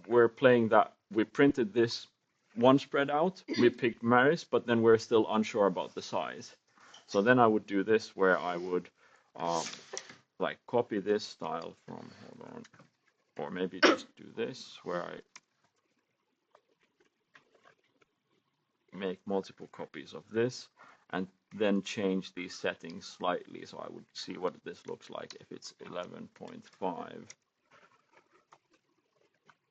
we're playing that. We printed this one spread out. We picked Maris, but then we're still unsure about the size. So then I would do this, where I would like copy this style from. Hold on, or maybe just do this, where I make multiple copies of this, and then change these settings slightly, so I would see what this looks like if it's 11.5,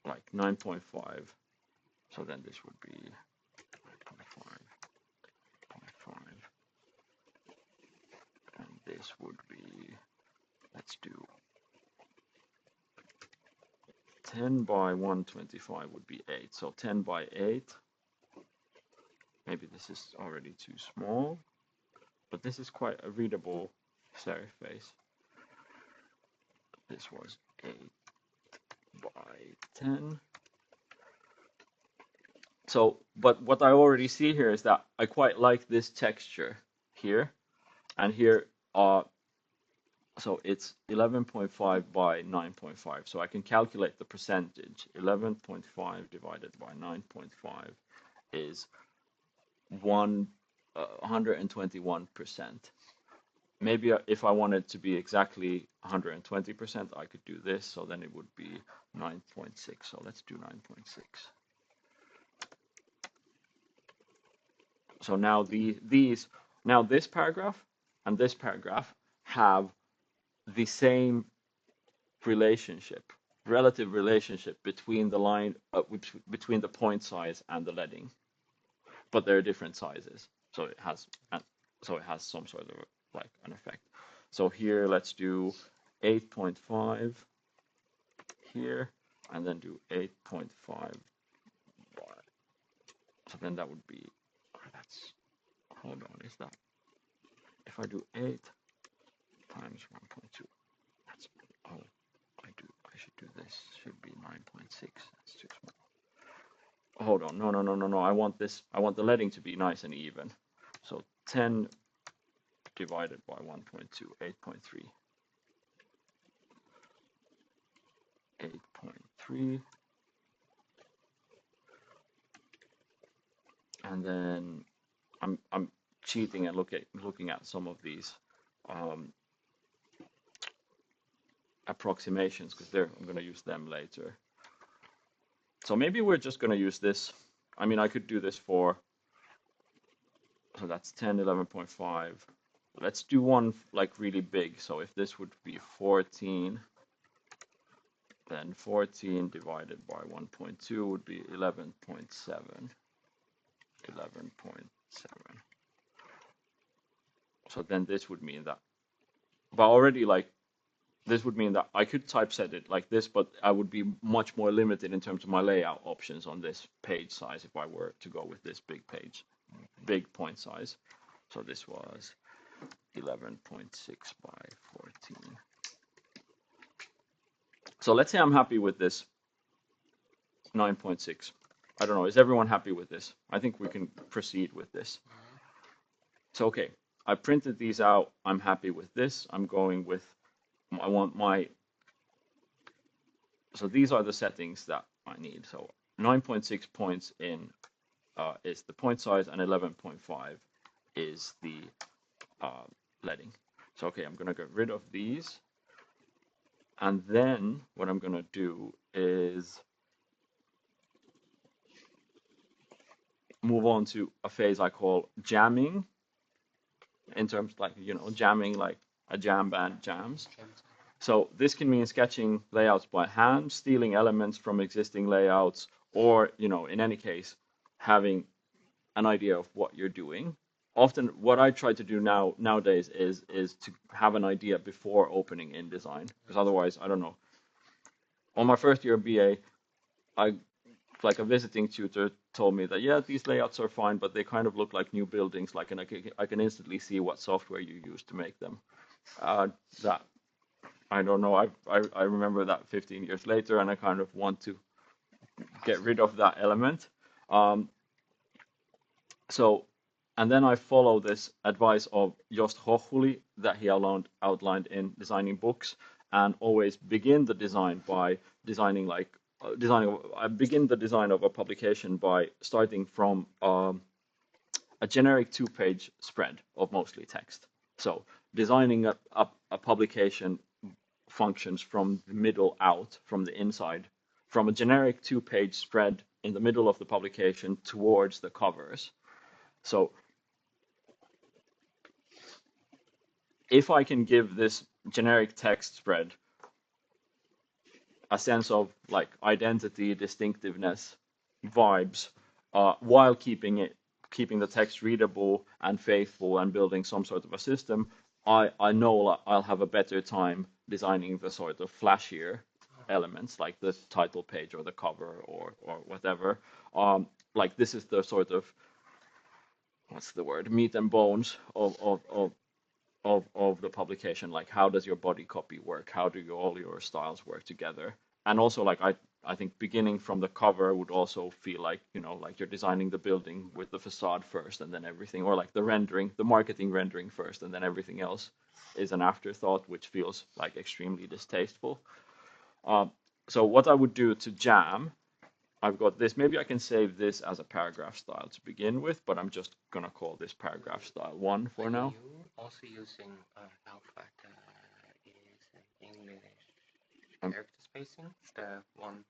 like 9.5. So then this would be 9.5, and this would be, let's do 10 by 125 would be 8. So 10 by 8. Maybe this is already too small, but this is quite a readable serif face. This was 8 by 10. So, but what I already see here is that I quite like this texture here, and here, so it's 11.5 by 9.5. So I can calculate the percentage. 11.5 divided by 9.5 is 121%. Maybe if I wanted to be exactly 120%, I could do this. So then it would be 9.6. So let's do 9.6. So now this paragraph and this paragraph have the same relative relationship between the line, between the point size and the leading, but they're different sizes. So it has some sort of like an effect. So here, let's do 8.5 here, and then do 8.5 by. So then that would be, hold on, is that, if I do 8 times 1.2, that's, I should do this, should be 9.6, that's too small. Hold on, no, I want the leading to be nice and even. So 10 divided by 1.2, 8.3. 8.3. And then I'm cheating and looking at some of these approximations, because I'm going to use them later. So maybe we're just going to use this. I mean, I could do this for, so that's 10, 11.5. Let's do one like really big. So if this would be 14, then 14 divided by 1.2 would be 11.7. 11.7. So then this would mean that, but already like, this would mean that I could typeset it like this, but I would be much more limited in terms of my layout options on this page size if I were to go with this big point size. So this was 11.6 by 14. So let's say I'm happy with this 9.6. I don't know, is everyone happy with this? I think we can proceed with this. So okay, I printed these out. I'm happy with this. I'm going with, I want my so these are the settings that I need. So 9.6 points in is the point size, and 11.5 is the leading. So okay, I'm gonna get rid of these, and then what I'm gonna do is move on to a phase I call jamming, in terms like, jamming like a jam band jams. So this can mean sketching layouts by hand, stealing elements from existing layouts, or, in any case, having an idea of what you're doing. Often what I try to do nowadays is to have an idea before opening InDesign, because otherwise, I don't know. On my first year of BA, like a visiting tutor told me that, yeah, these layouts are fine, but they kind of look like new buildings, and I can instantly see what software you used to make them. That I don't know. I remember that 15 years later, and I kind of want to get rid of that element. And then I follow this advice of Jost Hochuli that he outlined in Designing Books, and always begin the design by designing I begin the design of a publication by starting from a generic 2-page spread of mostly text. So designing a publication functions from the middle out, from the inside, from a generic 2-page spread in the middle of the publication towards the covers. So if I can give this generic text spread a sense of like identity, distinctiveness, vibes, while keeping the text readable and faithful and building some sort of a system, I know I'll have a better time designing the sort of flashier elements like the title page or the cover or whatever. Like this is the sort of, what's the word, meat and bones of the publication. Like, how does your body copy work? How do all your styles work together? And also, like, I think beginning from the cover would also feel like, like you're designing the building with the facade first and then everything, or like the marketing rendering first and then everything else is an afterthought, which feels like extremely distasteful. So what I would do to jam, I've got this. Maybe I can save this as a paragraph style to begin with, but I'm just gonna call this paragraph style 1 for now. Are you also using alpha is English character spacing? The one.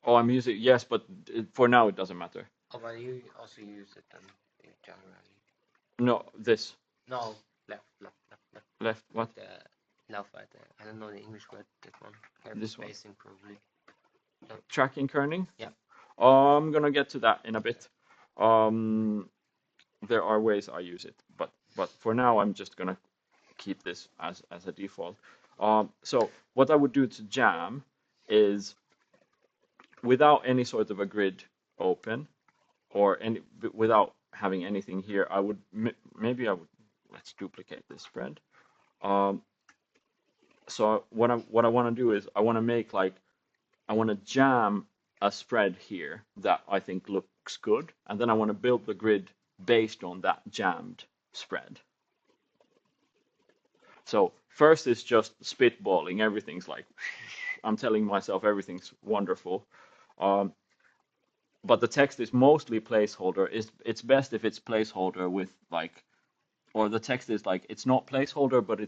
Oh, I'm using, yes, but for now it doesn't matter. Oh, but you also use it then generally. No, this. No, left. Left, what? The alpha. I don't know the English word. That one. Character This one. spacing probably. Tracking kerning? Yeah. I'm gonna get to that in a bit. There are ways I use it, but for now I'm just gonna keep this as a default. So what I would do to jam is, without any sort of a grid open, or without having anything here, I would let's duplicate this spread. So what I want to do is I want to jam a spread here that I think looks good, and then I want to build the grid based on that jammed spread. So first is just spitballing. Everything's like, I'm telling myself everything's wonderful. But the text is mostly placeholder. It's best if it's placeholder with like, or the text is like, it's not placeholder, but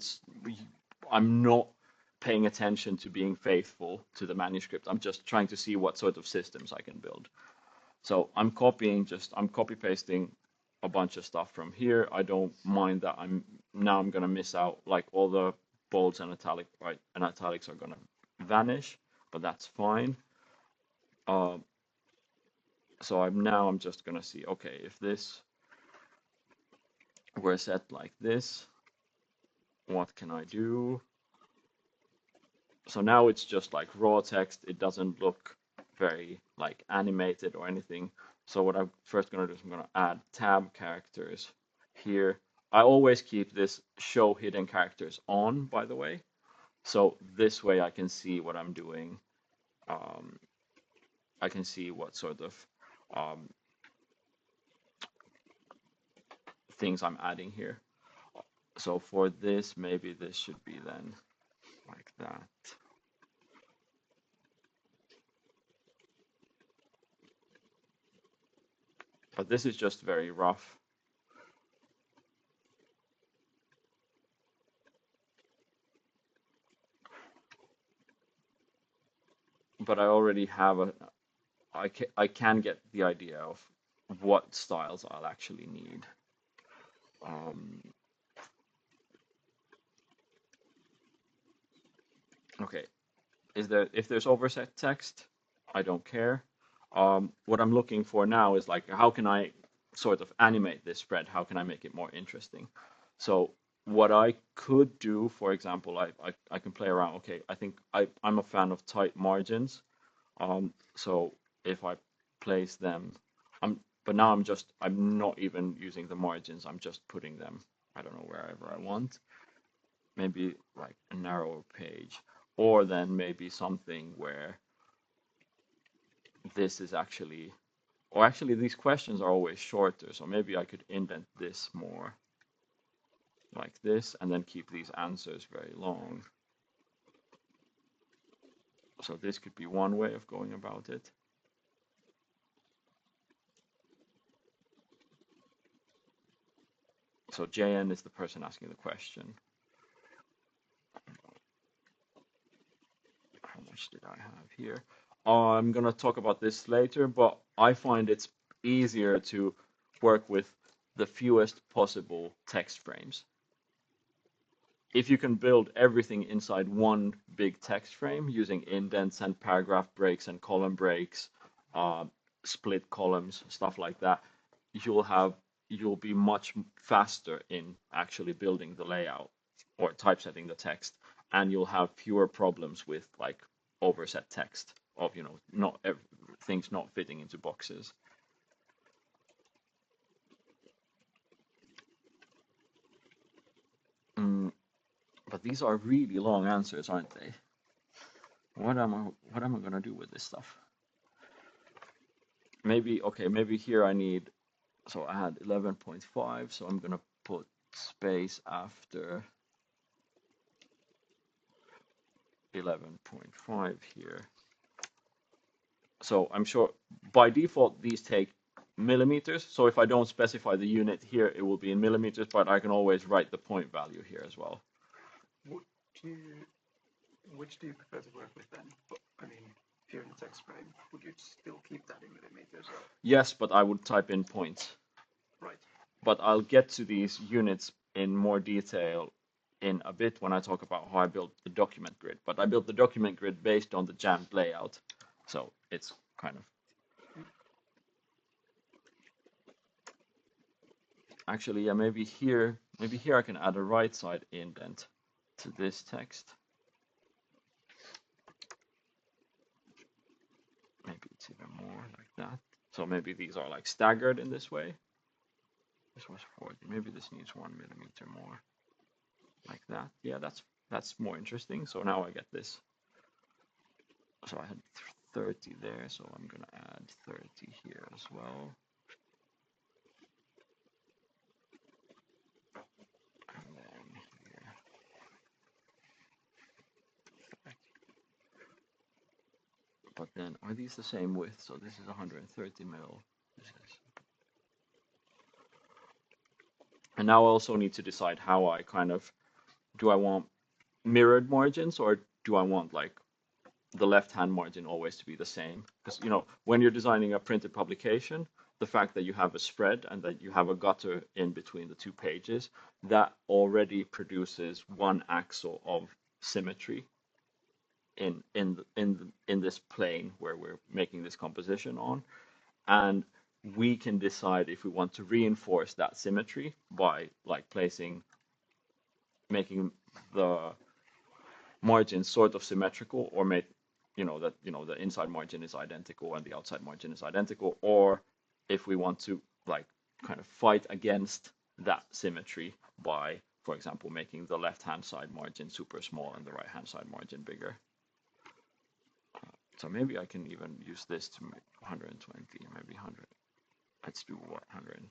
I'm not paying attention to being faithful to the manuscript. I'm just trying to see what sort of systems I can build. So I'm copy pasting a bunch of stuff from here. I don't mind that I'm gonna miss out, like all the bolds and italics are gonna vanish, but that's fine. So I'm just gonna see, okay, if this were set like this, what can I do? So now it's just like raw text. It doesn't look very like animated or anything. So what I'm first gonna do is I'm gonna add tab characters here. I always keep this show hidden characters on, by the way. So this way I can see what I'm doing. I can see what sort of things I'm adding here. So for this, maybe this should be then like that. But this is just very rough. But I already have I can get the idea of what styles I'll actually need. Okay, if there's overset text, I don't care. What I'm looking for now is like, how can I sort of animate this spread? How can I make it more interesting? So what I could do, for example, I can play around. Okay, I think I'm a fan of tight margins. So if I place them, but now I'm not even using the margins. I'm just putting them, I don't know, wherever I want. Maybe like a narrower page, or then maybe something where this is actually, or actually these questions are always shorter. So maybe I could indent this more like this, and then keep these answers very long. So this could be one way of going about it. So JN is the person asking the question. How much did I have here? I'm gonna talk about this later, but I find it's easier to work with the fewest possible text frames. If you can build everything inside one big text frame using indents and paragraph breaks and column breaks, split columns, stuff like that, you'll be much faster in actually building the layout or typesetting the text, and you'll have fewer problems with like overset text of not things not fitting into boxes. But these are really long answers, aren't they? What am I gonna do with this stuff? Maybe here I need, so I had 11.5, so I'm gonna put space after 11.5 here. So I'm sure by default these take millimeters. So if I don't specify the unit here, it will be in millimeters, but I can always write the point value here as well. Which do you prefer to work with then? I mean, if you're in a text frame, would you still keep that in millimeters? Or? Yes, but I would type in points. Right. But I'll get to these units in more detail in a bit when I talk about how I built the document grid. But I built the document grid based on the jammed layout. So it's kind of... Actually, yeah, maybe here I can add a right side indent to this text. Maybe it's even more like that. So maybe these are like staggered in this way. This was 40. Maybe this needs 1 millimeter more. Like that. Yeah, that's more interesting. So now I get this. So I had 30 there, so I'm gonna add 30 here as well. And then here. But then, are these the same width? So this is 130 mil. And now I also need to decide how I do I want mirrored margins, or do I want like the left-hand margin always to be the same? Because when you're designing a printed publication, the fact that you have a spread and that you have a gutter in between the two pages, that already produces one axle of symmetry in this plane where we're making this composition on, and we can decide if we want to reinforce that symmetry by like making the margin sort of symmetrical, or make that the inside margin is identical and the outside margin is identical, or if we want to like kind of fight against that symmetry by, for example, making the left hand side margin super small and the right hand side margin bigger. So maybe I can even use this to make 120, maybe 100. Let's do 125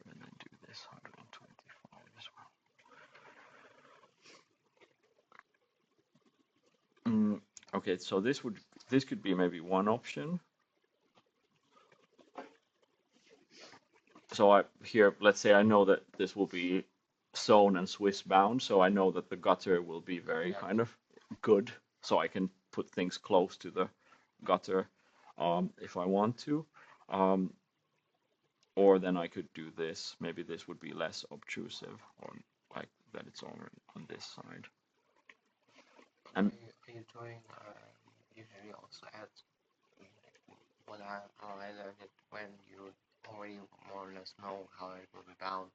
and then do this 125 as well. Okay, so this could be maybe one option. so here, let's say I know that this will be sewn and Swiss bound, so I know that the gutter will be very Yeah. kind of good, so I can put things close to the gutter if I want to. Um, or then I could do this. Maybe this would be less obtrusive, or like that it's on this side. And Are you doing usually also add how I learned it when you already more or less know how it will be bound,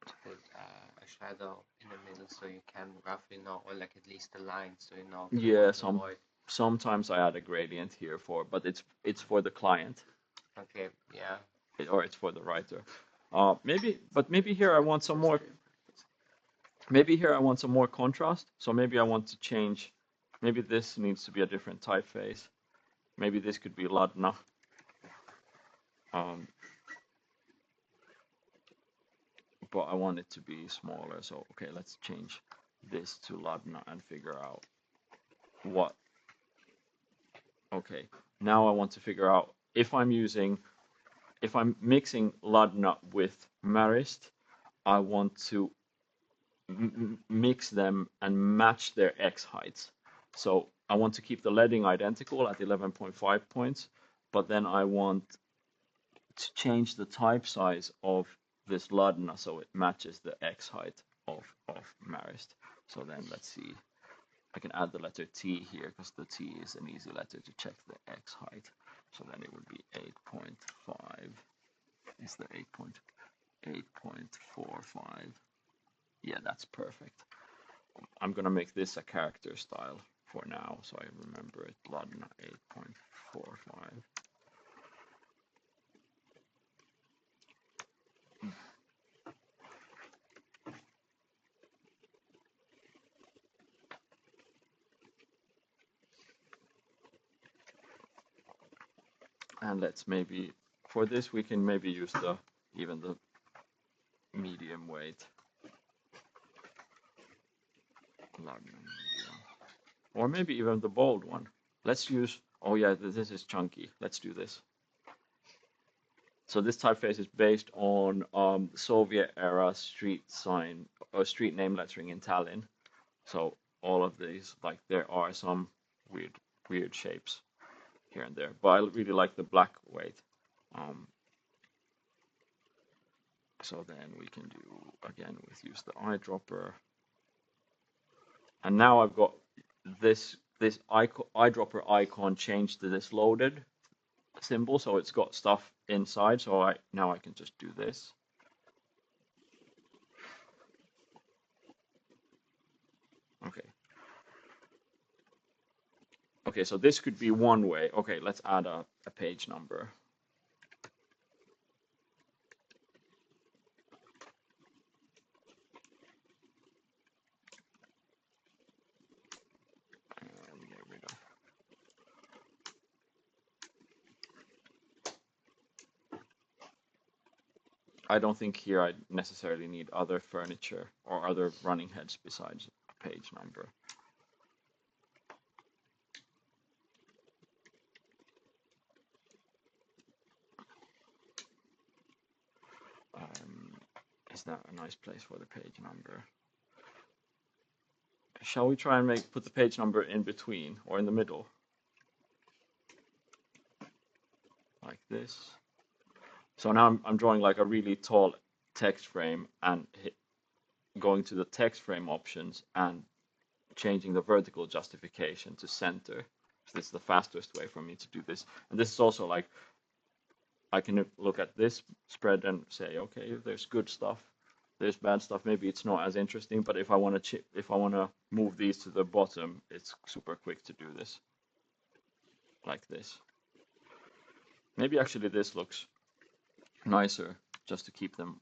to put a shadow in the middle so you can roughly know, or like at least the line, so you know yeah, what to avoid. sometimes I add a gradient here but it's for the client, Okay, yeah. or it's for the writer. Maybe here I want some more. Maybe here I want some more contrast. So maybe I want to change. Maybe this needs to be a different typeface. Maybe this could be Ladna. But I want it to be smaller. So okay, let's change this to Ladna and figure out what. Okay, now I want to figure out if I'm mixing Ladna with Marist, I want to mix them and match their X heights. So I want to keep the leading identical at 11.5 points, but then I want to change the type size of this Ladna so it matches the X height of Marist. So then let's see. I can add the letter T here because the T is an easy letter to check the X height. So then it would be 8.5. Is the 8.45? Yeah, that's perfect. I'm gonna make this a character style for now, so I remember it. Ladna 8.45. And let's maybe, for this we can maybe use even the medium weight. Or maybe even the bold one. Let's use, oh yeah, this is chunky. Let's do this. So this typeface is based on Soviet era street sign or street name lettering in Tallinn. So all of these, like there are some weird shapes here and there, but I really like the black weight. So then we can do again use the eyedropper, and now I've got this eyedropper icon changed to this loaded symbol, so it's got stuff inside. So now I can just do this. Okay. Okay, so this could be one way. Okay, let's add a page number. I don't think here I necessarily need other furniture or other running heads besides a page number. Is that a nice place for the page number? Shall we try and put the page number in between or in the middle? Like this. So now I'm drawing like a really tall text frame and going to the text frame options and changing the vertical justification to center. So this is the fastest way for me to do this. And this is also like, I can look at this spread and say, okay, there's good stuff, there's bad stuff. Maybe it's not as interesting, but if I want to move these to the bottom, it's super quick to do this. Like this. Maybe actually this looks nicer, just to keep them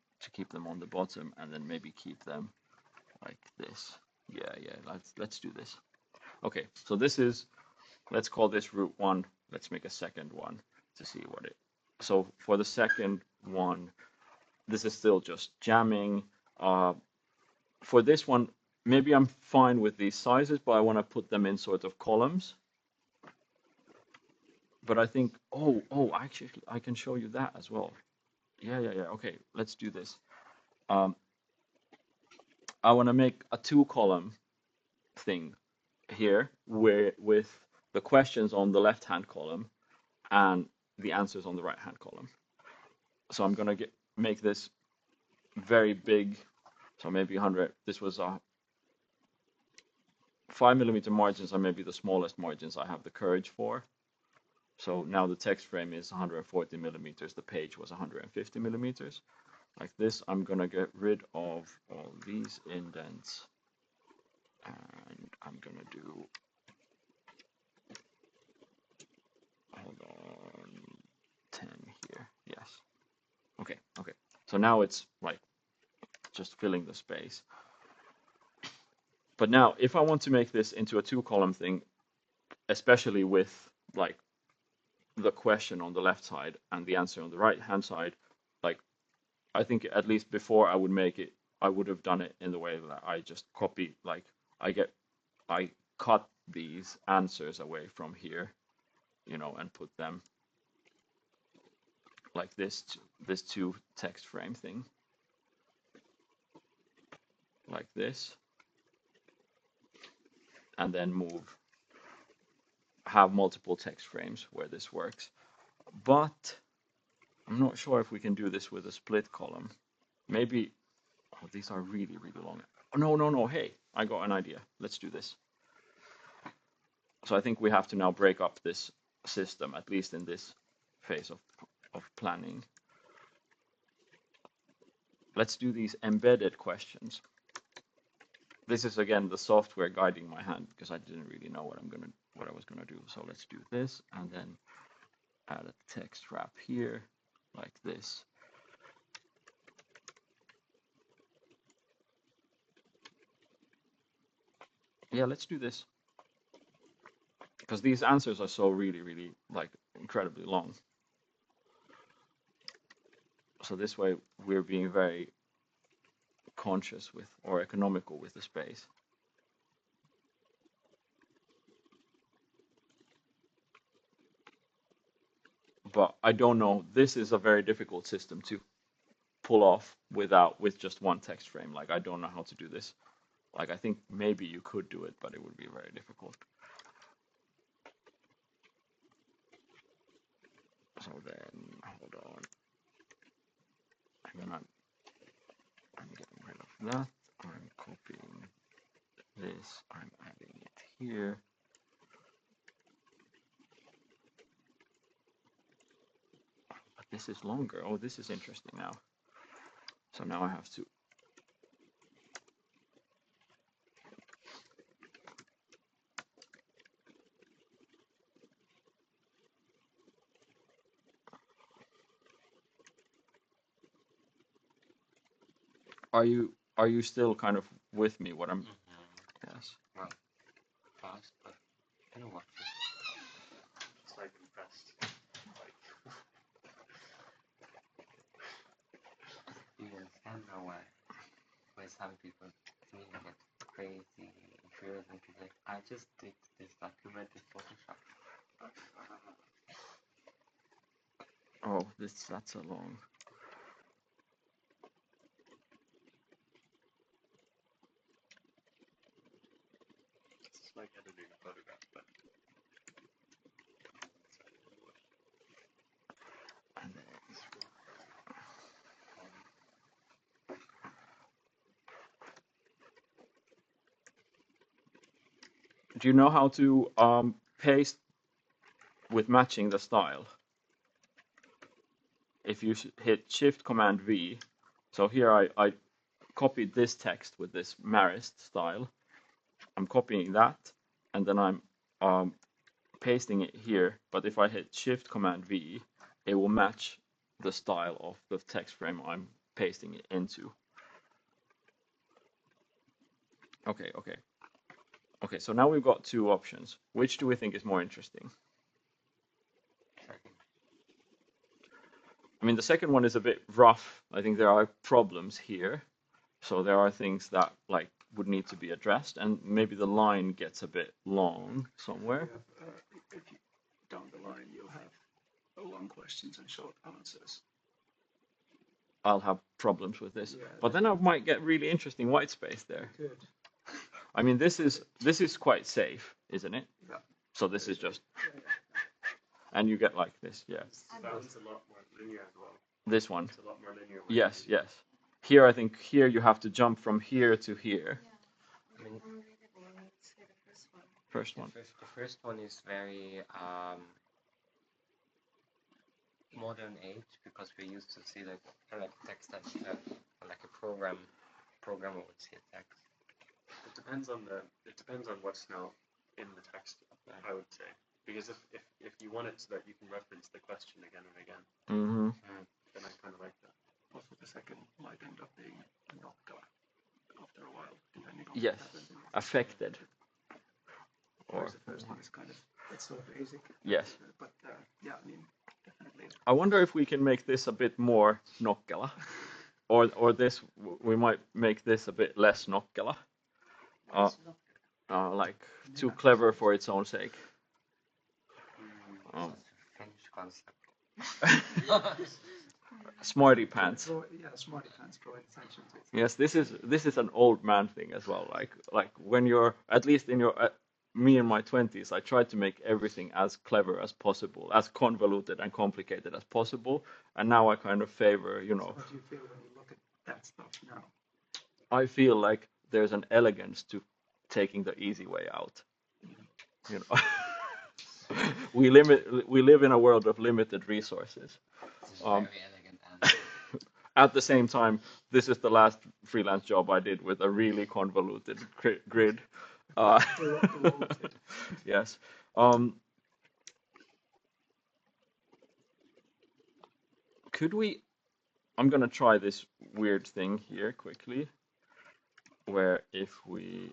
on the bottom, and then maybe keep them like this. Yeah, let's do this. Okay, so this is, let's call this route 1. Let's make a second one to see what it. So for the second one, this is still just jamming. For this one, maybe I'm fine with these sizes, but I want to put them in sort of columns. But I think, actually, I can show you that as well. Yeah. Okay, let's do this. I want to make a 2-column thing here with the questions on the left-hand column and the answers on the right-hand column. So I'm gonna make this very big. So maybe 100. This was a 5mm margins are maybe the smallest margins I have the courage for. So now the text frame is 140mm. The page was 150mm. Like this, I'm gonna get rid of all these indents, and I'm gonna do, hold on, 10 here. Yes. Okay. So now it's like just filling the space. But now, if I want to make this into a 2-column thing, especially with like the question on the left side and the answer on the right hand side, like I think at least before I would make it, I would have done it in the way that I just copy, like I cut these answers away from here, and put them like this 2 text frame thing, like this, and then have multiple text frames where this works. But I'm not sure if we can do this with a split column. Maybe, oh, these are really, really long. Oh, no, hey, I got an idea. Let's do this. So I think we have to now break up this system, at least in this phase of planning. Let's do these embedded questions. This is again the software guiding my hand because I didn't really know what I was gonna do. So let's do this and then add a text wrap here, like this. Yeah, let's do this. Because these answers are so really, really like incredibly long. So this way we're being very conscious with or economical with the space. But I don't know, this is a very difficult system to pull off with just one text frame. Like I don't know how to do this. Like I think maybe you could do it, but it would be very difficult. So then, hold on. I'm getting rid of that. I'm copying this. I'm adding it here. But this is longer. Oh, this is interesting now. So now I have to. Are you still kind of with me? What I'm? Yes. Well, fast, but I don't watch it. It's like impressed. Like, You understand now why some people think that crazy inferior and people like, I just did this document in Photoshop. Oh, that's a long. it's like editing a photograph, but And then, do you know how to paste with matching the style? If you hit Shift Command V, so here I copied this text with this Marist style. I'm copying that, and then I'm pasting it here. But if I hit Shift Command V, it will match the style of the text frame I'm pasting it into. Okay, so now we've got 2 options. Which do we think is more interesting? I mean, the second one is a bit rough. I think there are problems here. So there are things that like would need to be addressed, and maybe the line gets a bit long somewhere. If down the line you have long questions and short answers. I'll have problems with this. Yeah, But then I might get really interesting white space there. good. I mean, this is quite safe, isn't it? Yeah. So this is just, Yeah, and you get like this, yeah. That one's a lot more linear as well. This one, It's a lot more linear. yes, yes. Here, I think here you have to jump from here to here. I mean, Say the first one. First one. the first one is very modern age because we used to see like text that like a programmer would see a text. It depends on what's now in the text. I would say, because if you want it so that you can reference the question again and again, Mm-hmm. then I kind of like that. Also, the second might end up being knocked off after a while, depending on Yes, what happens. affected. Or Whereas the first one is kind of, it's so basic. yes. But yeah, I mean, definitely. I wonder if we can make this a bit more nokkela, or this we might make this a bit less nokkela. Like too clever for its own sake. Such a French concept. Smarty pants. Yeah, smarty pants drawing attention to it. Yes, this is an old man thing as well. Like when you're at least in your me in my 20s, I tried to make everything as clever as possible, as convoluted and complicated as possible, and now I kind of favor, So what do you feel when you look at that stuff now? I feel like there's an elegance to taking the easy way out. You know, we live in a world of limited resources. This is very elegant and At the same time, this is the last freelance job I did with a really convoluted grid. Yes. Could we? I'm gonna try this weird thing here quickly, where if we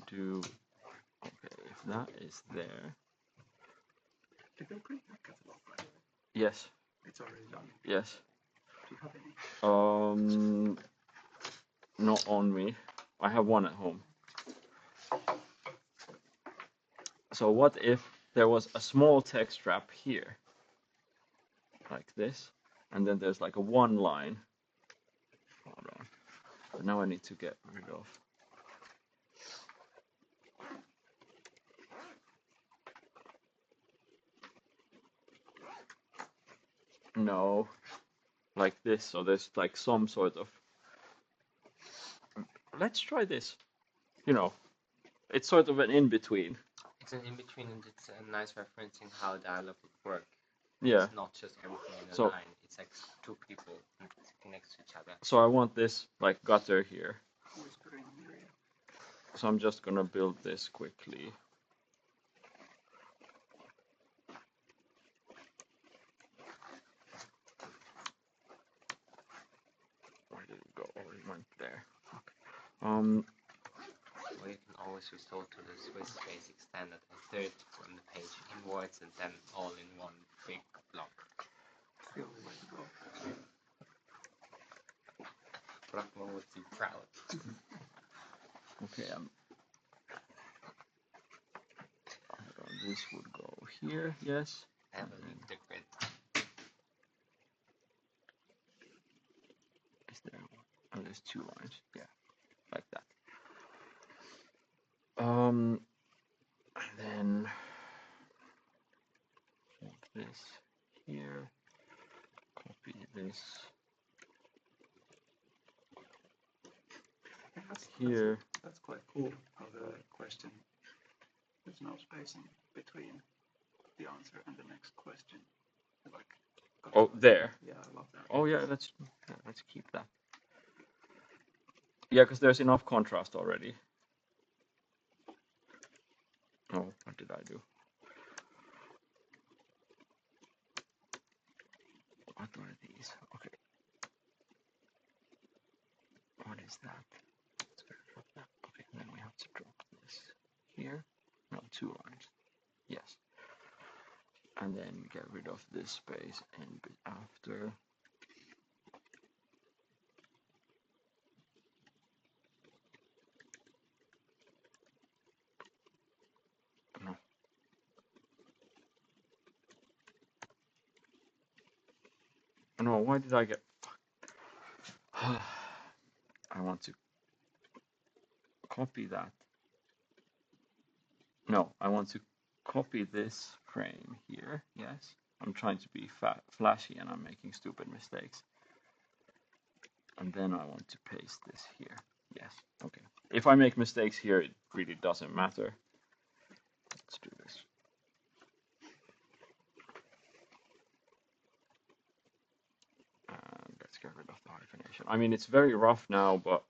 do, okay, if that is there, Did they print that catalog, by the way? yes, It's already done. yes. Do you have any? Not on me. I have one at home. So what if there was a small text wrap here, like this, and then there's like a one line. Hold on. But now I need to get rid of. No, like this. So there's like some sort of. Let's try this. You know, it's sort of an in between. it's an in between, and it's a nice referencing how dialogue would work. Yeah. It's not just everything in a So- line. It's like two people sitting next to each other. So I want this like gutter here. Whispering area. So I'm just gonna build this quickly. Where did it go? Oh, it went there. Okay. Or you can always restore to the Swiss basic standard a third from the page inwards and then all in one big block. The only way to go. Brockman would be proud. Okay. This would go here. Yes. Have a link the grid. Is there? Oh, there's two lines. Yeah, like that. And then put this here. Copy this Yeah, here. that's quite cool. How the question, there's no spacing between the answer and the next question. Like. Oh, there. Yeah, I love that. Oh yeah, let's keep that. Yeah, because there's enough contrast already. Oh, what did I do? What are these? Okay. What is that? Let's drop that. Okay, then we have to drop this here. No, two lines. Yes. And then get rid of this space and after. No. No, why did I get... I want to copy that. No, I want to copy this frame here. Yes, I'm trying to be flashy and I'm making stupid mistakes. And then I want to paste this here. Yes, okay. If I make mistakes here, it really doesn't matter. Let's do this. And let's get rid of the hyphenation. I mean, it's very rough now, but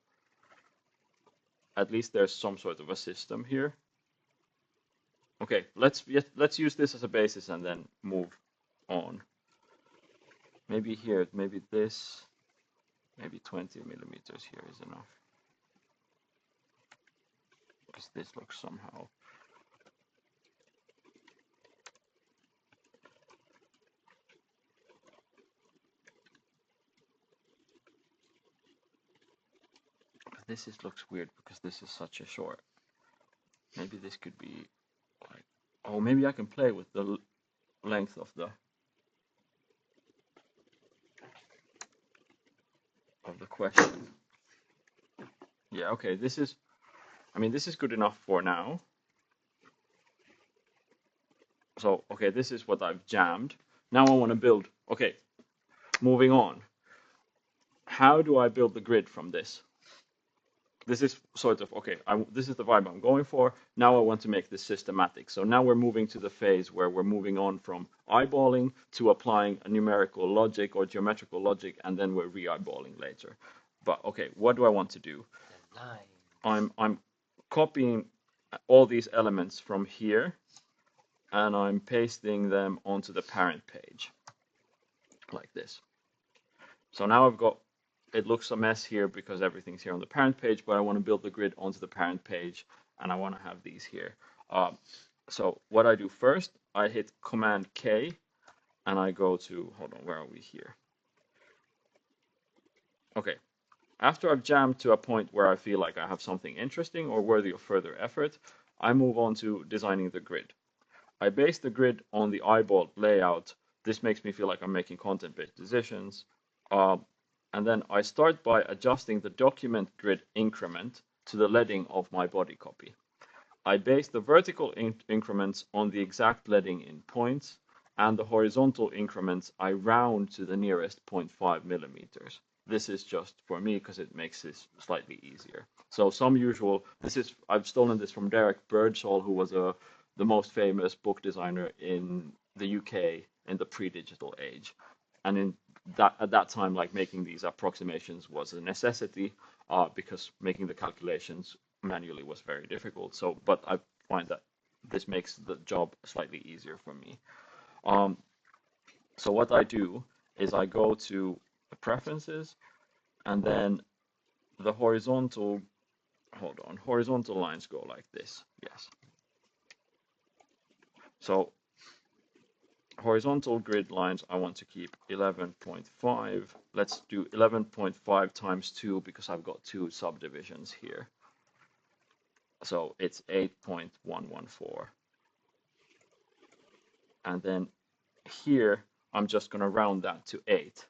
at least there's some sort of a system here. Okay, let's use this as a basis and then move on. Maybe here, maybe this, maybe 20 millimeters here is enough. Because this looks somehow... This looks weird because this is such a short. Maybe this could be like... Oh, maybe I can play with the length of the question. Yeah, okay, this is... I mean, this is good enough for now. So, okay, this is what I've jammed. Now I want to build... Okay, moving on. How do I build the grid from this? This is sort of, okay, this is the vibe I'm going for. Now I want to make this systematic. So now we're moving to the phase where we're moving on from eyeballing to applying a numerical logic or geometrical logic, and then we're re-eyeballing later. But okay, what do I want to do? I'm copying all these elements from here, and I'm pasting them onto the parent page, like this. So now I've got... It looks a mess here because everything's here on the parent page, but I want to build the grid onto the parent page, and I want to have these here. So what I do first, I hit Command K, and I go to... Hold on, where are we here? Okay. After I've jammed to a point where I feel like I have something interesting or worthy of further effort, I move on to designing the grid. I base the grid on the eyeball layout. This makes me feel like I'm making content-based decisions. And then I start by adjusting the document grid increment to the leading of my body copy. I base the vertical increments on the exact leading in points, and the horizontal increments I round to the nearest 0.5 millimeters. This is just for me because it makes this slightly easier. So some usual... I've stolen this from Derek Birdsall, who was the most famous book designer in the UK in the pre-digital age. And at that time, like, making these approximations was a necessity because making the calculations manually was very difficult. So, but I find that this makes the job slightly easier for me. So what I do is I go to the preferences, and then the horizontal... Hold on, horizontal lines go like this. Yes. So horizontal grid lines, I want to keep 11.5. Let's do 11.5 times 2 because I've got 2 subdivisions here. So it's 8.114. And then here, I'm just going to round that to 8.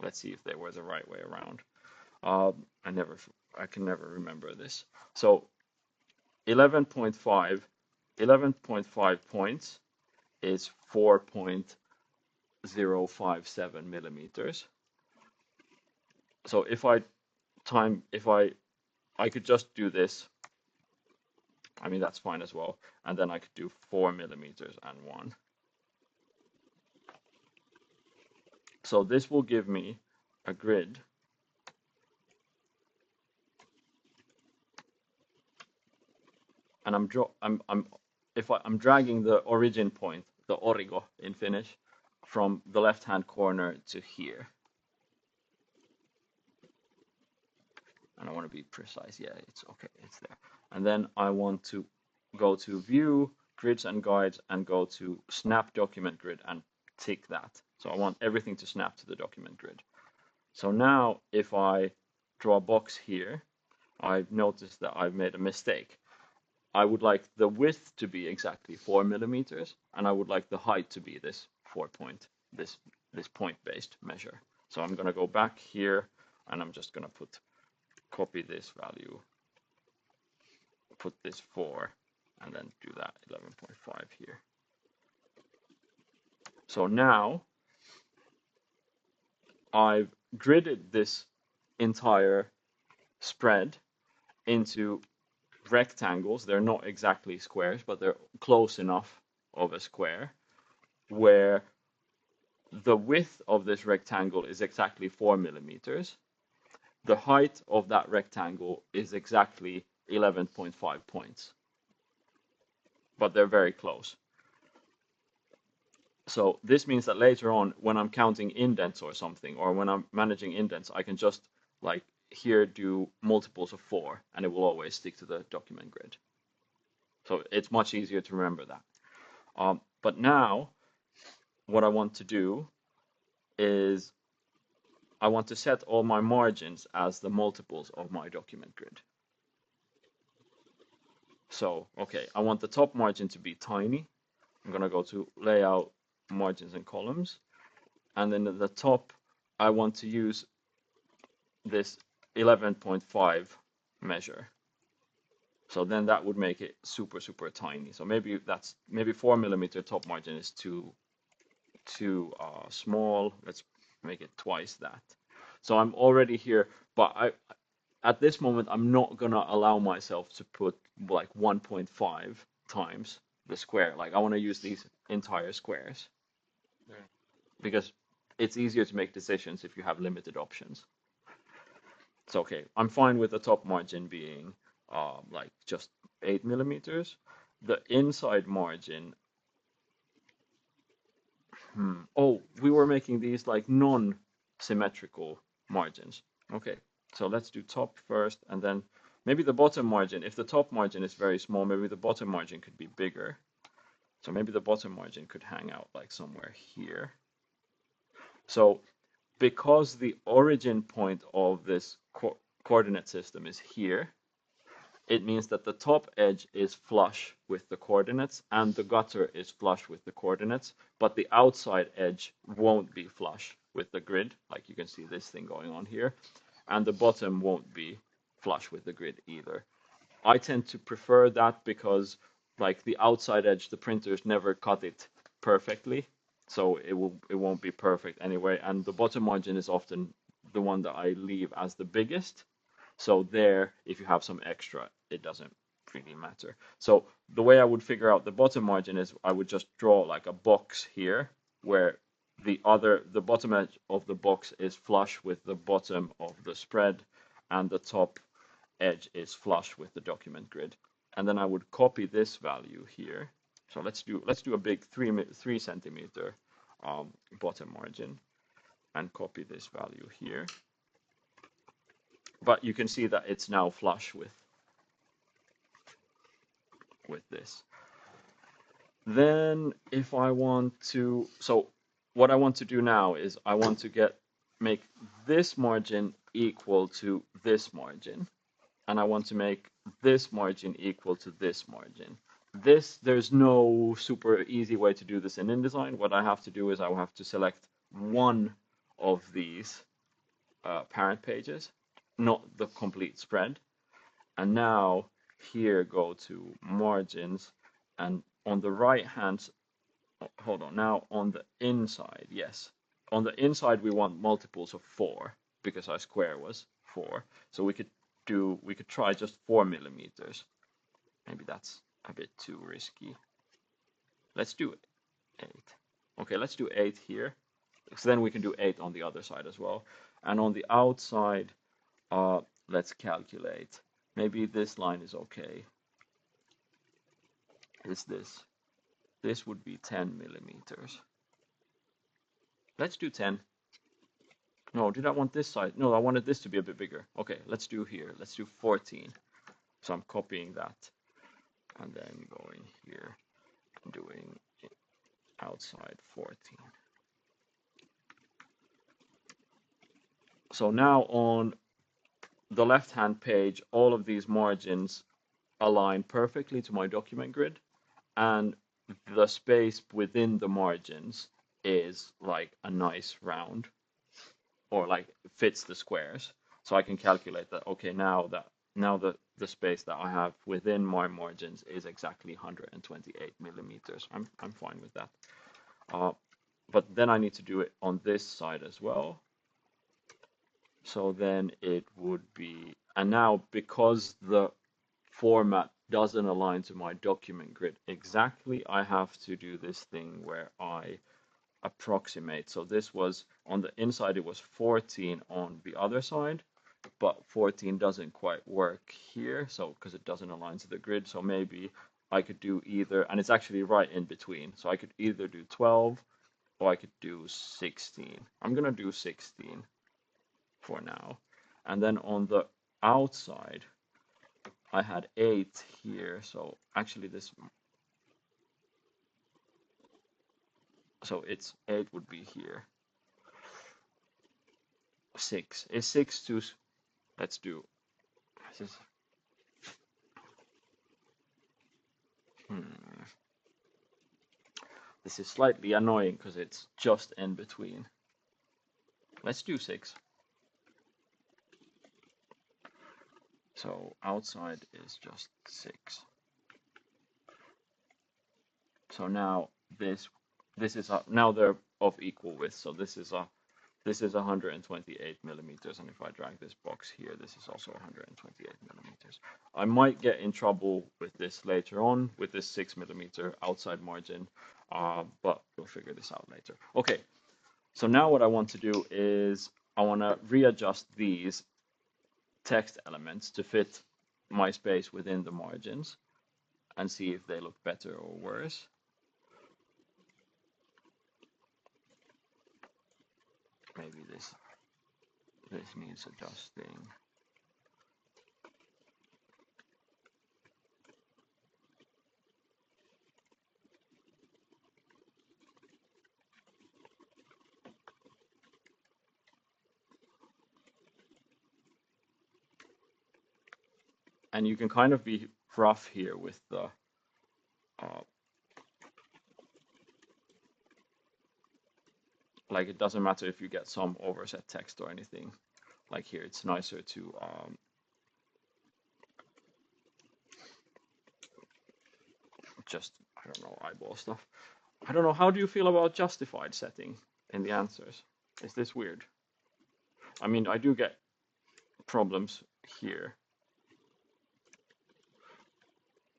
Let's see if they were the right way around. I can never remember this. So 11.5 points is 4.057 millimeters. So if I could just do this. I mean, that's fine as well. And then I could do 4 millimeters and 1. So this will give me a grid. And I'm dragging the origin point, the origo in Finnish, from the left-hand corner to here. And I want to be precise. Yeah, it's okay. It's there. And then I want to go to View, Grids and Guides, and go to Snap Document Grid and tick that. So I want everything to snap to the document grid. So now if I draw a box here, I've noticed that I've made a mistake. I would like the width to be exactly 4 millimeters, and I would like the height to be this 4.057. this point-based measure. So I'm going to go back here, and I'm just going to copy this value, put this 4, and then do that 11.5 here. So now I've gridded this entire spread into rectangles. They're not exactly squares, but they're close enough of a square where the width of this rectangle is exactly 4 millimeters. The height of that rectangle is exactly 11.5 points, but they're very close. So this means that later on, when I'm counting indents or something, or when I'm managing indents, I can just like here do multiples of 4, and it will always stick to the document grid. So it's much easier to remember that. But now what I want to do is I want to set all my margins as the multiples of my document grid. So, okay, I want the top margin to be tiny. I'm going to go to Layout, Margins and Columns. And then at the top, I want to use this 11.5 measure. So then that would make it super, super tiny. So maybe 4 millimeter top margin is too small. Let's make it twice that. So I'm already here, but at this moment, I'm not gonna allow myself to put like 1.5 times the square. Like I want to use these entire squares because it's easier to make decisions if you have limited options. So okay, I'm fine with the top margin being like just 8 millimeters. The inside margin. Oh, we were making these like non-symmetrical margins. Okay, so let's do top first, and then maybe the bottom margin. If the top margin is very small, maybe the bottom margin could be bigger. So maybe the bottom margin could hang out like somewhere here. So because the origin point of this coordinate system is here, it means that the top edge is flush with the coordinates and the gutter is flush with the coordinates, but the outside edge won't be flush with the grid, like you can see this thing going on here, and the bottom won't be flush with the grid either. I tend to prefer that because like the outside edge, the printers never cut it perfectly, so it won't be perfect anyway, and the bottom margin is often the one that I leave as the biggest. So there, if you have some extra, it doesn't really matter. So the way I would figure out the bottom margin is I would just draw like a box here where the bottom edge of the box is flush with the bottom of the spread and the top edge is flush with the document grid. And then I would copy this value here. So let's do a big 3 centimeter bottom margin and copy this value here. But you can see that it's now flush with this. Then if I want to, so what I want to do now is I want to make this margin equal to this margin. And I want to make this margin equal to this margin. There's no super easy way to do this in InDesign. What I have to do is I will have to select one of these parent pages, not the complete spread. And now here go to margins, and on the right hand, hold on, now on the inside, yes. On the inside we want multiples of 4 because our square was 4. So we could try just 4 millimeters. Maybe that's a bit too risky. Let's do 8. Okay, let's do 8 here. So then we can do 8 on the other side as well. And on the outside, let's calculate. Maybe this line is okay. Is this? This would be 10 millimeters. Let's do 10. No, did I want this side? No, I wanted this to be a bit bigger. Okay, let's do here. Let's do 14. So I'm copying that. And then going here, doing outside 14. So now on the left-hand page, all of these margins align perfectly to my document grid, and the space within the margins is like a nice round, or like fits the squares. So I can calculate that, okay, now the space that I have within my margins is exactly 128 millimeters. I'm fine with that. But then I need to do it on this side as well. So then it would be, and now because the format doesn't align to my document grid exactly, I have to do this thing where I approximate. So this was on the inside, it was 14 on the other side, but 14 doesn't quite work here, so because it doesn't align to the grid. So maybe I could do either, and it's actually right in between, so I could either do 12 or I could do 16. I'm gonna do 16 for now. And then on the outside I had 8 here, so actually this, so it's 8 would be here. 6 is 6 to, let's do this is, this is slightly annoying because it's just in between. Let's do 6. So outside is just 6. So now this is now they're of equal width. So this is 128 millimeters, and if I drag this box here, this is also 128 millimeters. I might get in trouble with this later on with this 6 millimeter outside margin, but we'll figure this out later. Okay, so now what I want to do is I want to readjust these text elements to fit my space within the margins and see if they look better or worse. Maybe this needs adjusting. And you can kind of be rough here with the like, it doesn't matter if you get some overset text or anything. Like here, it's nicer to just, I don't know, eyeball stuff. I don't know, how do you feel about justified setting in the answers? Is this weird? I mean, I do get problems here.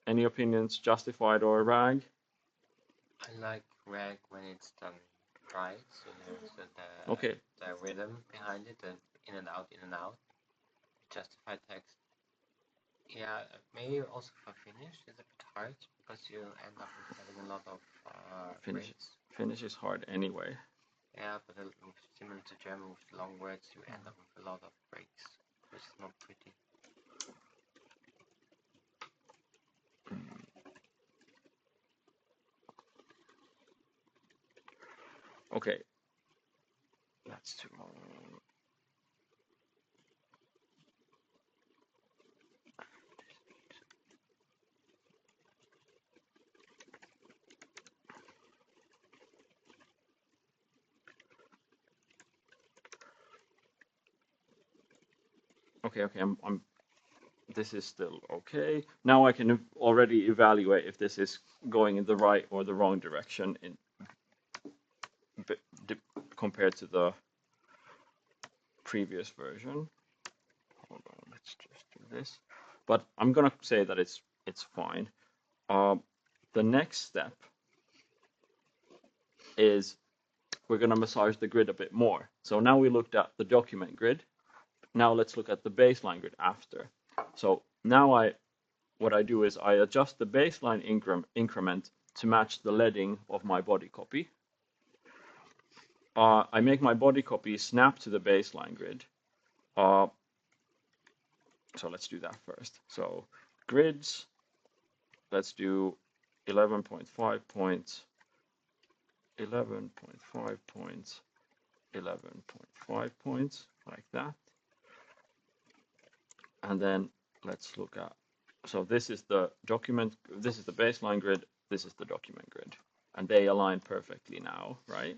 Any opinions, justified or rag? I like rag when it's done right, so there's the Okay. the rhythm behind it, the in and out, in and out. Justified text. Yeah, maybe also for finish it's a bit hard because you end up with having a lot of Finish. breaks. Finish is hard anyway. Yeah, but similar to German with long words, you end up with a lot of breaks, which is not pretty. Okay. That's too long. Okay, I'm this is still okay. Now I can already evaluate if this is going in the right or the wrong direction in compared to the previous version. Hold on, let's just do this. But I'm gonna say that it's fine. The next step is we're gonna massage the grid a bit more. So now we looked at the document grid. Now let's look at the baseline grid after. So now what I do is I adjust the baseline increment to match the leading of my body copy. I make my body copy snap to the baseline grid. So let's do that first. So grids, let's do 11.5 points, 11.5 points, 11.5 points, like that. And then let's look at, so this is the document, this is the baseline grid, this is the document grid, and they align perfectly now, right?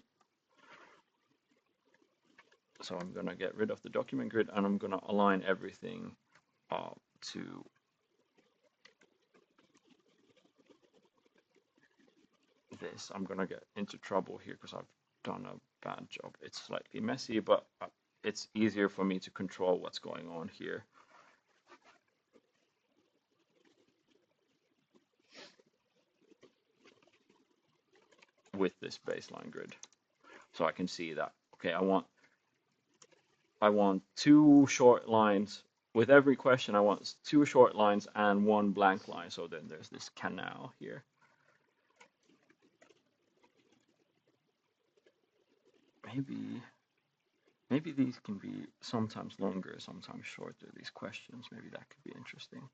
So I'm gonna get rid of the document grid and I'm gonna align everything to this. I'm gonna get into trouble here because I've done a bad job. It's slightly messy, but it's easier for me to control what's going on here. With this baseline grid. So I can see that, okay, I want 2 short lines. With every question, I want 2 short lines and 1 blank line. So then there's this canal here. Maybe these can be sometimes longer, sometimes shorter, these questions. Maybe that could be interesting.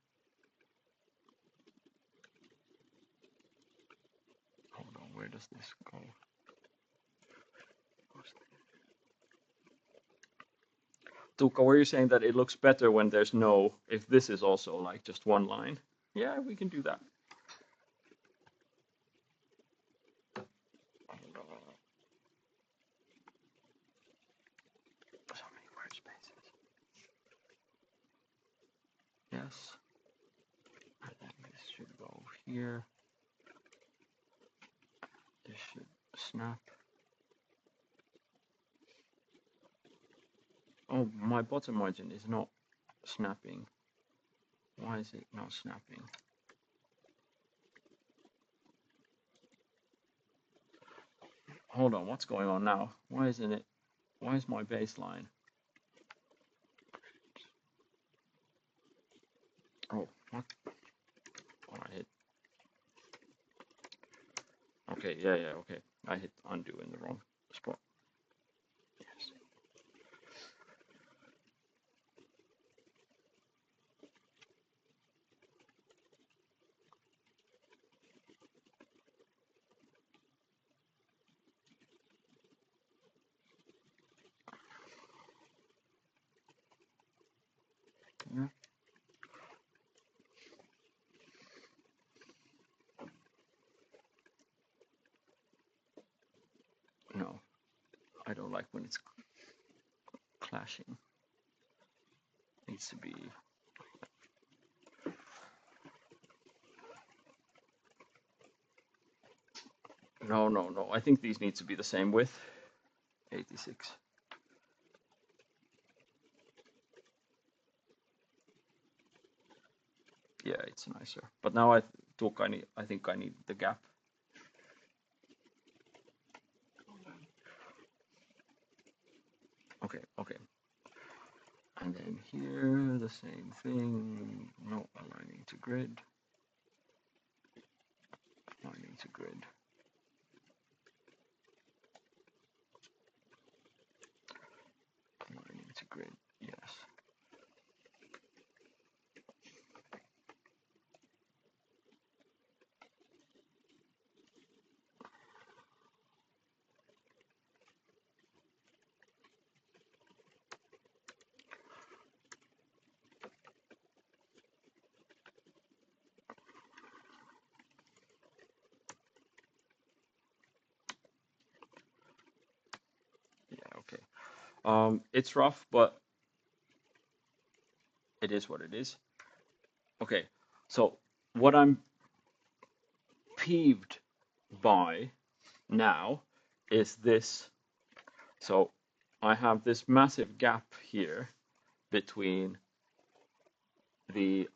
Hold on, where does this go? Tuukka, were you saying that it looks better when there's no, if this is also like just 1 line? Yeah, we can do that. So many workspaces. Yes. And then this should go here. This should snap. Oh, my bottom margin is not snapping. Why is it not snapping? Hold on, what's going on now? Why isn't it? Why is my baseline? Oh, what? Oh, I hit. Okay, yeah, okay. I hit undo in the wrong spot. Yes. Yeah. No, I don't like when it's clashing. It needs to be. No. I think these need to be the same width. 86. Yeah, it's nicer. But now I think I need the gap. Okay. And then here, the same thing. No, aligning to grid. Aligning to grid. Aligning to grid, yes. Yeah, okay. It's rough, but it is what it is. Okay, so what I'm peeved by now is this. So I have this massive gap here between the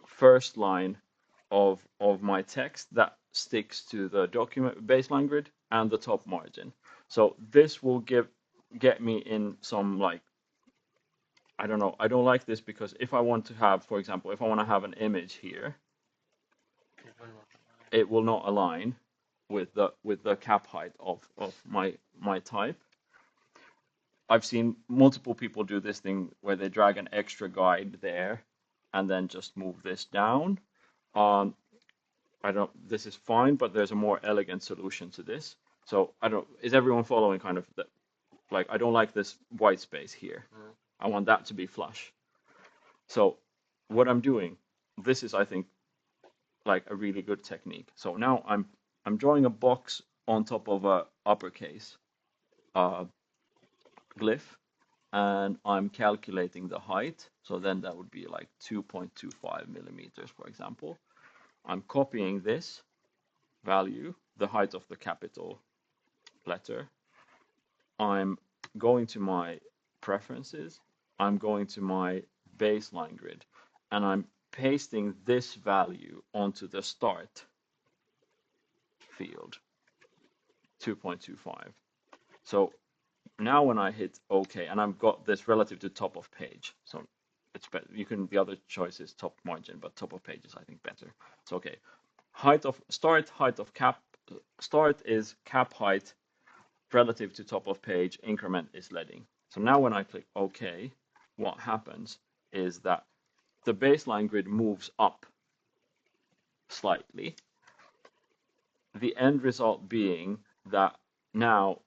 first line of my text that sticks to the document baseline grid and the top margin. So this will get me in some, like, I don't know, I don't like this because if I want to have, for example, if I want to have an image here, it will not align with the cap height of my type. I've seen multiple people do this thing where they drag an extra guide there and then just move this down. This is fine, but there's a more elegant solution to this. So is everyone following kind of like, I don't like this white space here. I want that to be flush. So what I'm doing, this is, I think, like a really good technique. So now I'm drawing a box on top of a uppercase. glyph, and I'm calculating the height. So then that would be like 2.25 millimeters, for example. I'm copying this value, the height of the capital letter. I'm going to my preferences. I'm going to my baseline grid, and I'm pasting this value onto the start field, 2.25. So now when I hit OK, and I've got this relative to top of page, so it's better. You can, the other choice is top margin, but top of page is I think better. So okay, height of cap, start is cap height relative to top of page, increment is leading. So now when I click OK, what happens is that the baseline grid moves up slightly. The end result being that now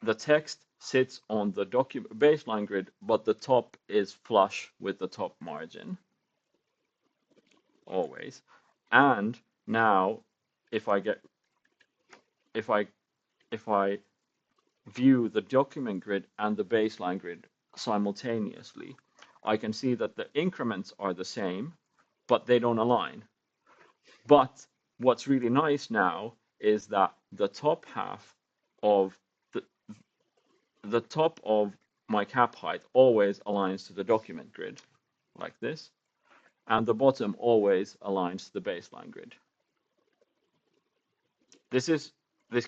the text sits on the baseline grid, but the top is flush with the top margin, always. And now, if I view the document grid and the baseline grid simultaneously, I can see that the increments are the same, but they don't align. But what's really nice now is that the top half of the top of my cap height always aligns to the document grid, like this, and the bottom always aligns to the baseline grid. This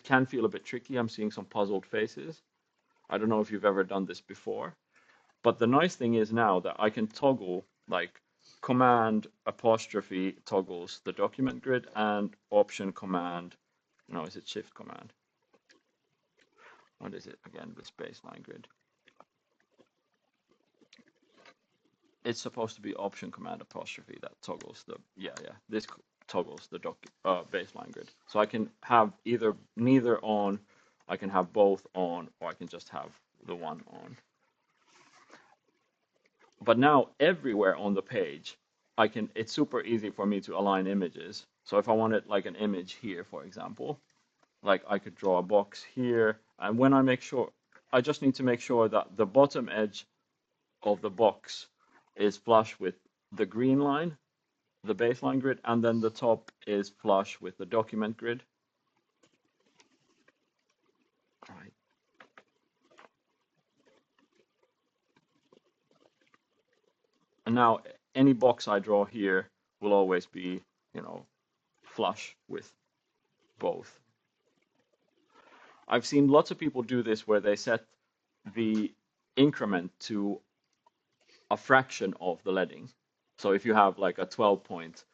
can feel a bit tricky. I'm seeing some puzzled faces. I don't know if you've ever done this before, but the nice thing is now that I can toggle, like command apostrophe toggles the document grid, and option command, no, is it shift command? What is it again, this baseline grid? It's supposed to be option command apostrophe that toggles the, this toggles the baseline grid. So I can have neither on, I can have both on, or I can just have the one on. But now everywhere on the page, it's super easy for me to align images. So if I wanted like an image here, for example, like I could draw a box here, and when I just need to make sure that the bottom edge of the box is flush with the green line, the baseline grid, and then the top is flush with the document grid. All right. And now any box I draw here will always be, flush with both. I've seen lots of people do this where they set the increment to a fraction of the leading. So if you have like a 12-point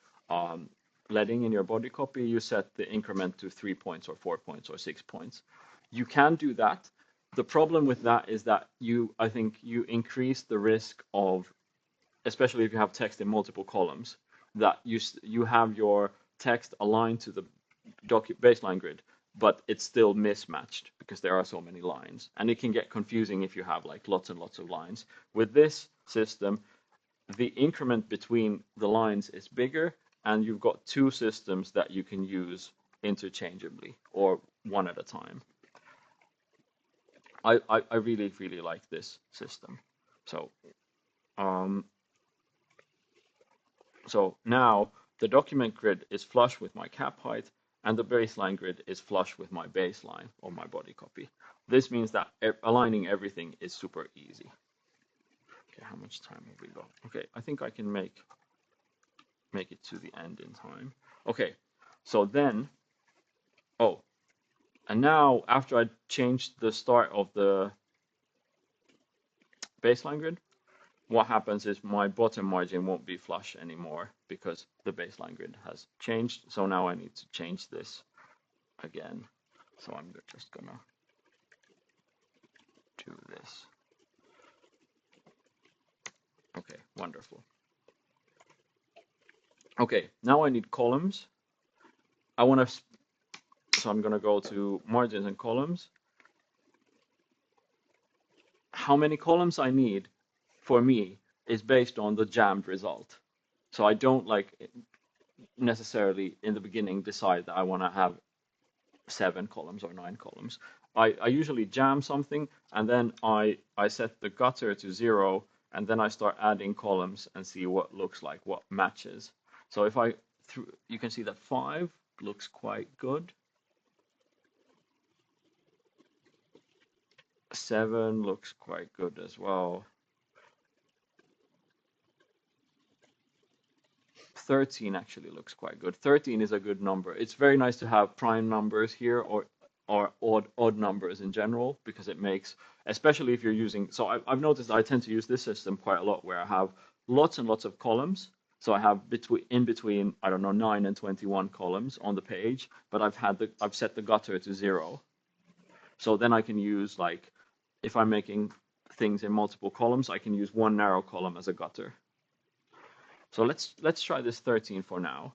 leading in your body copy, you set the increment to 3 points or 4 points or 6 points. You can do that. The problem with that is that I think you increase the risk of, especially if you have text in multiple columns, that you have your text aligned to the baseline grid, but it's still mismatched because there are so many lines, and it can get confusing if you have like lots and lots of lines. With this system, the increment between the lines is bigger, and you've got two systems that you can use interchangeably or one at a time. I really, really like this system. So now the document grid is flush with my cap height, and the baseline grid is flush with my baseline or my body copy. This means that aligning everything is super easy. Okay, how much time have we got? Okay, I think I can make it to the end in time. Okay, so then, and now after I changed the start of the baseline grid, what happens is my bottom margin won't be flush anymore because the baseline grid has changed. So now I need to change this again. So I'm just gonna do this. Okay, wonderful. Okay, now I need columns. So I'm gonna go to margins and columns. How many columns I need for me is based on the jammed result. So I don't necessarily in the beginning decide that I want to have 7 columns or 9 columns. I usually jam something, and then I set the gutter to 0, and then I start adding columns and see what looks like, what matches. So if you can see that 5 looks quite good. 7 looks quite good as well. 13 actually looks quite good. 13 is a good number. It's very nice to have prime numbers here, or odd numbers in general, because it makes, especially if you're using, so I've noticed I tend to use this system quite a lot, where I have lots and lots of columns. So I have in between, I don't know, 9 and 21 columns on the page, but I've set the gutter to 0. So then I can use, like, if I'm making things in multiple columns, I can use one narrow column as a gutter. So let's try this 13 for now.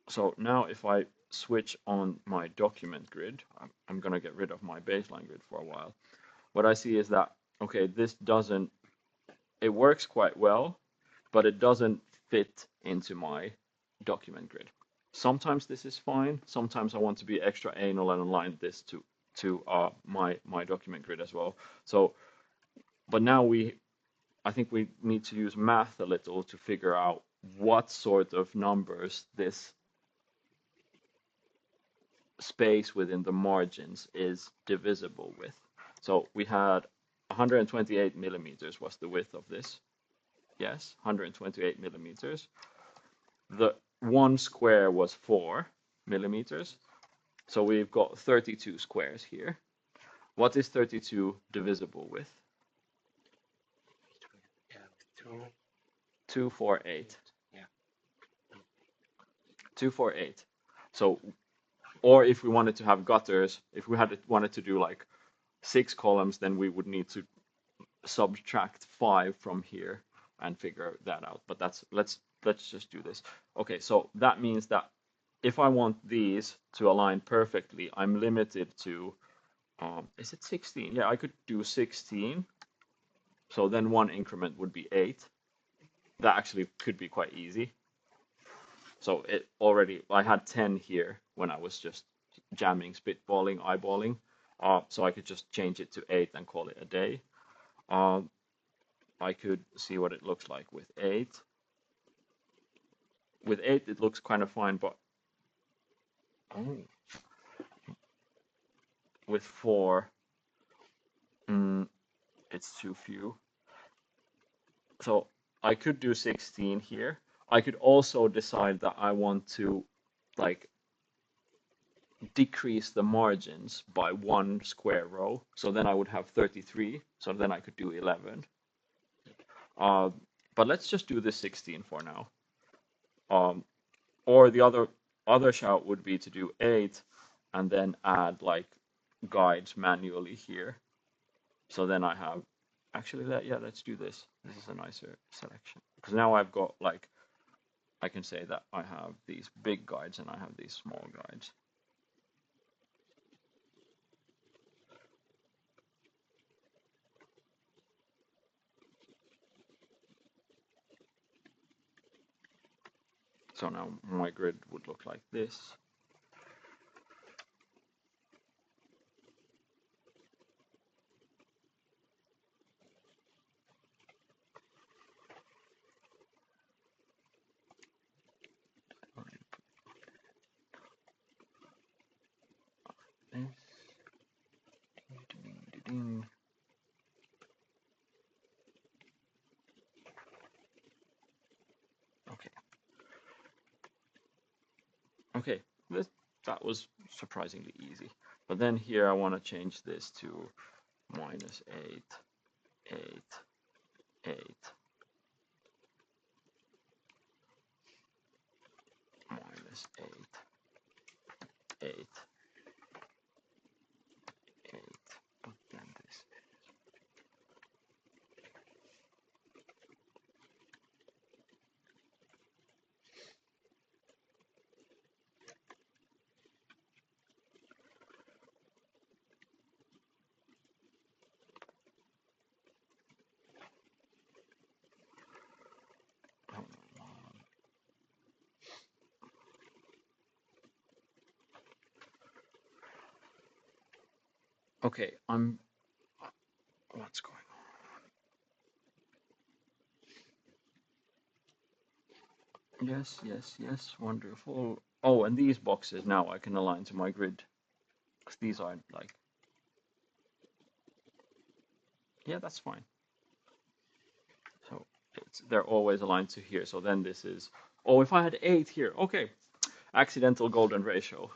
So now if I switch on my document grid, I'm going to get rid of my baseline grid for a while. What I see is that, okay, it works quite well, but it doesn't fit into my document grid. Sometimes this is fine. Sometimes I want to be extra anal and align this to my document grid as well. So, but now I think we need to use math a little to figure out what sort of numbers this space within the margins is divisible with. So we had 128 millimeters was the width of this. Yes, 128 millimeters. The one square was 4 millimeters. So we've got 32 squares here. What is 32 divisible with? 248. Yeah. 248. So, or if we wanted to have gutters, if we wanted to do like 6 columns, then we would need to subtract 5 from here and figure that out. But let's just do this. Okay, so that means that if I want these to align perfectly, I'm limited to, is it 16? Yeah, I could do 16. So then one increment would be 8. That actually could be quite easy. So I had 10 here when I was just jamming, spitballing, eyeballing. So I could just change it to 8 and call it a day. I could see what it looks like with 8. With 8, it looks kind of fine, but with 4, it's too few. So I could do 16 here. I could also decide that I want to, like, decrease the margins by 1 square row. So then I would have 33. So then I could do 11. But let's just do this 16 for now. Or the other shout would be to do 8 and then add like guides manually here. So then I have, actually, let's do this. This is a nicer selection. Because now I've got, like, I can say that I have these big guides and I have these small guides. So now my grid would look like this. Okay, that was surprisingly easy. But then here I want to change this to -8, 8, 8, -8, 8, 8, but then this. Okay, what's going on? Yes, yes, yes, wonderful. Oh, and these boxes now I can align to my grid. Because these aren't like, yeah, that's fine. So they're always aligned to here. So then this is, oh, if I had 8 here, okay, accidental golden ratio.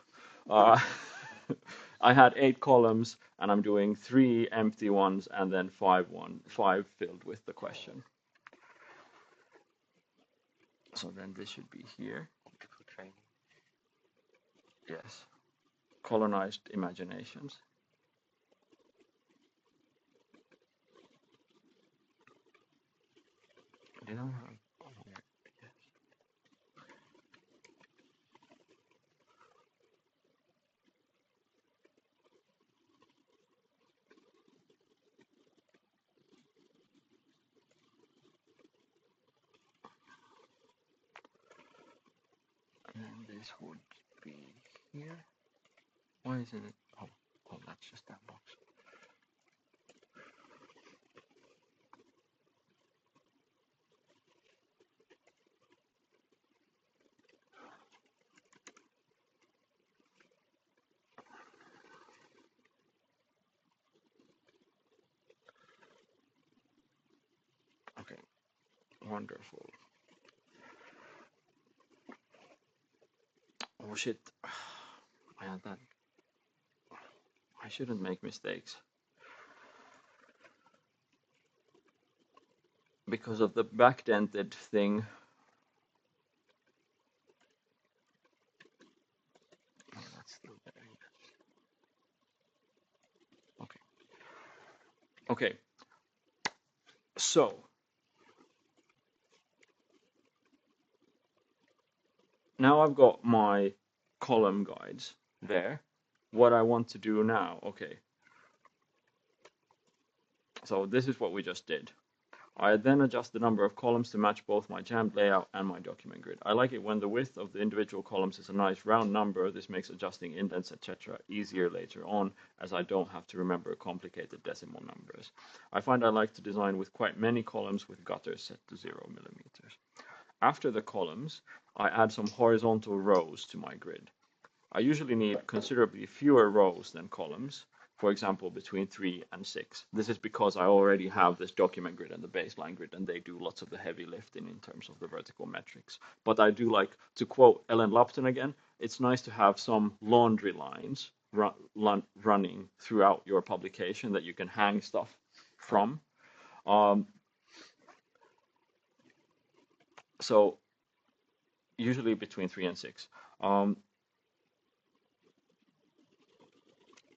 Uh, I had 8 columns and I'm doing 3 empty ones and then 5 filled with the question. So then this should be here. Optical training. Yes. Colonized imaginations. Did I have? Oh, yes. And then this would be here. Why isn't it? Oh, that's just that box. Okay, wonderful. Oh shit. I had that. I shouldn't make mistakes. Because of the backdented thing. Oh, that's still there. Okay. Okay. So now I've got my column guides there. What I want to do now, okay. So this is what we just did. I then adjust the number of columns to match both my jammed layout and my document grid. I like it when the width of the individual columns is a nice round number. This makes adjusting indents, etc. easier later on, as I don't have to remember complicated decimal numbers. I find I like to design with quite many columns with gutters set to 0 millimeters. After the columns, I add some horizontal rows to my grid. I usually need considerably fewer rows than columns, for example, between 3 and 6. This is because I already have this document grid and the baseline grid, and they do lots of the heavy lifting in terms of the vertical metrics. But I do like, to quote Ellen Lupton again, it's nice to have some laundry lines running throughout your publication that you can hang stuff from. So usually between 3 and 6.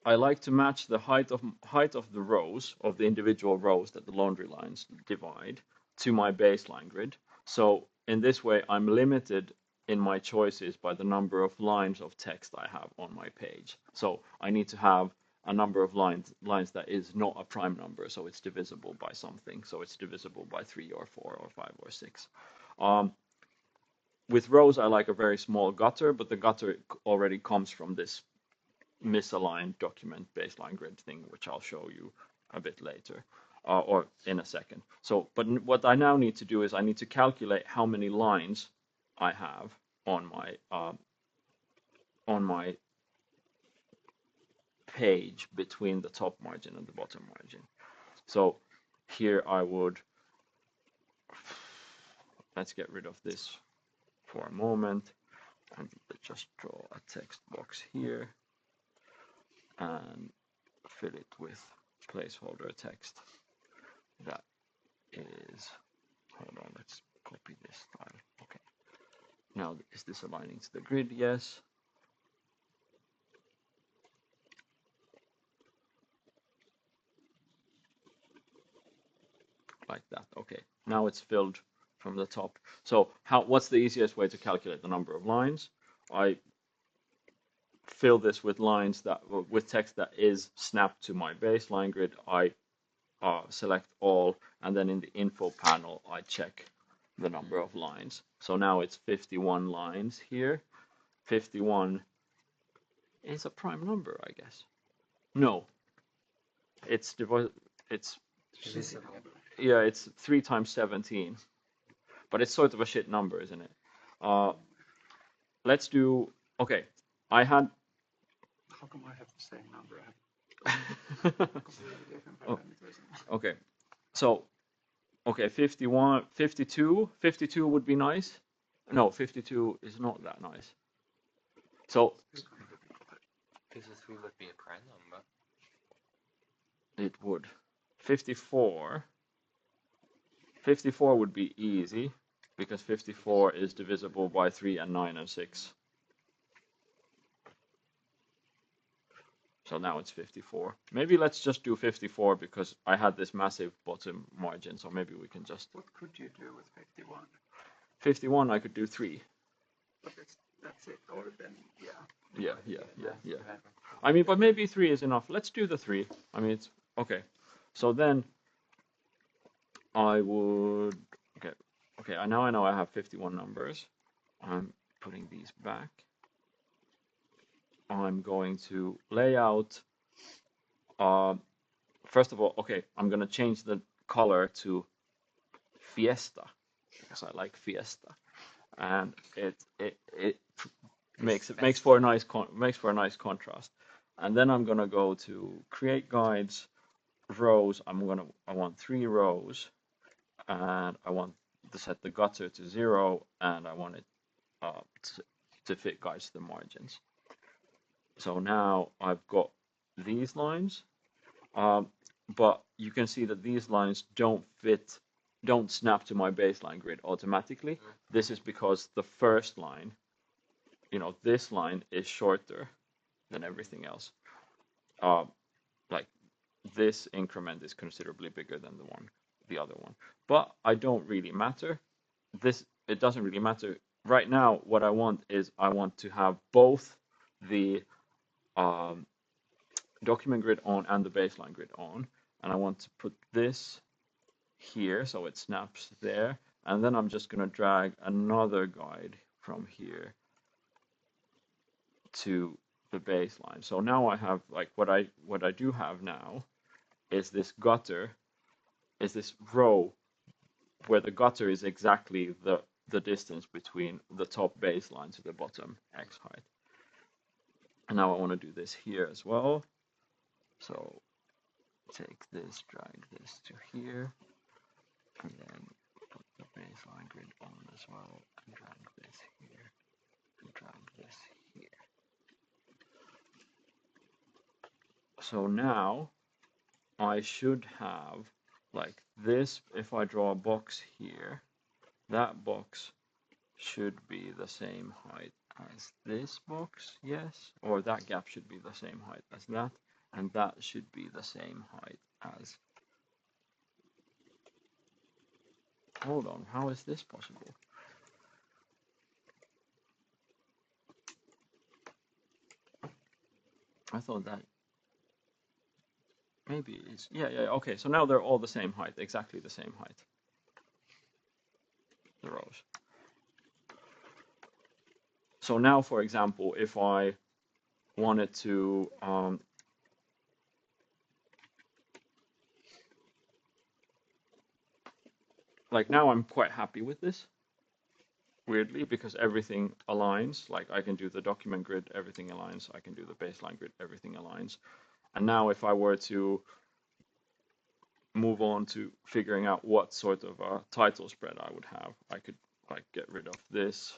I like to match the height of the rows, of the individual rows that the laundry lines divide, to my baseline grid. So in this way, I'm limited in my choices by the number of lines of text I have on my page. So I need to have a number of lines that is not a prime number, so it's divisible by something. So it's divisible by 3 or 4 or 5 or 6. With rows, I like a very small gutter, but the gutter already comes from this misaligned document baseline grid thing, which I'll show you a bit later or in a second. So, but what I now need to do is I need to calculate how many lines I have on my page between the top margin and the bottom margin. So here I would, let's get rid of this for a moment and just draw a text box here and fill it with placeholder text that is, hold on, let's copy this style. Okay. Now, is this aligning to the grid? Yes. Like that. Okay. Now it's filled from the top. So what's the easiest way to calculate the number of lines? I fill this with with text that is snapped to my baseline grid. I select all, and then in the info panel, I check the number of lines. So now it's 51 lines here. 51 is a prime number, I guess. No, it's Divisible. yeah, it's 3 times 17, but it's sort of a shit number, isn't it? Let's do, okay, I had, How come I have the same number? I have completely different Oh. parameters. okay, so, okay, 51, 52, 52 would be nice. No, 52 is not that nice. So 53 would be a prime number. it would. 54 would be easy because 54 is divisible by 3 and 9 and 6. So now it's 54. Maybe let's just do 54 because I had this massive bottom margin, so maybe we can just... What could you do with 51? 51 I could do 3. But that's it, or then, Yeah. I mean, but maybe 3 is enough. Let's do the 3. I mean, it's... Okay. So then I would... Okay, now I know I have 51 numbers. I'm putting these back. I'm going to lay out... first of all, okay, I'm going to change the color to Fiesta because I like Fiesta. And it makes for a nice contrast. And then I'm gonna go to create guides, rows. I want 3 rows, and I want to set the gutter to 0, and I want it to fit guides to the margins. So now I've got these lines, but you can see that these lines don't snap to my baseline grid automatically. This is because the first line, this line is shorter than everything else. Like this increment is considerably bigger than the other one. But I don't really matter. It doesn't really matter. Right now, what I want is I want to have both the document grid on and the baseline grid on. And I want to put this here so it snaps there. And then I'm just going to drag another guide from here to the baseline. So now I have, like, what I do have now is this gutter, is this row where the gutter is exactly the distance between the top baseline to the bottom X height. And now I want to do this here as well. So take this, drag this to here, and then put the baseline grid on as well, and drag this here, and drag this here. So now I should have, like this, if I draw a box here, that box should be the same height as this box, yes, or that gap should be the same height as that, and that should be the same height as... Hold on, how is this possible? I thought that maybe it's... Yeah, okay, so now they're all the same height, exactly the same height. The rows. So now, for example, if I wanted to like now I'm quite happy with this, weirdly, because everything aligns. Like I can do the document grid, everything aligns. I can do the baseline grid, everything aligns. And now if I were to move on to figuring out what sort of a title spread I would have, I could like get rid of this.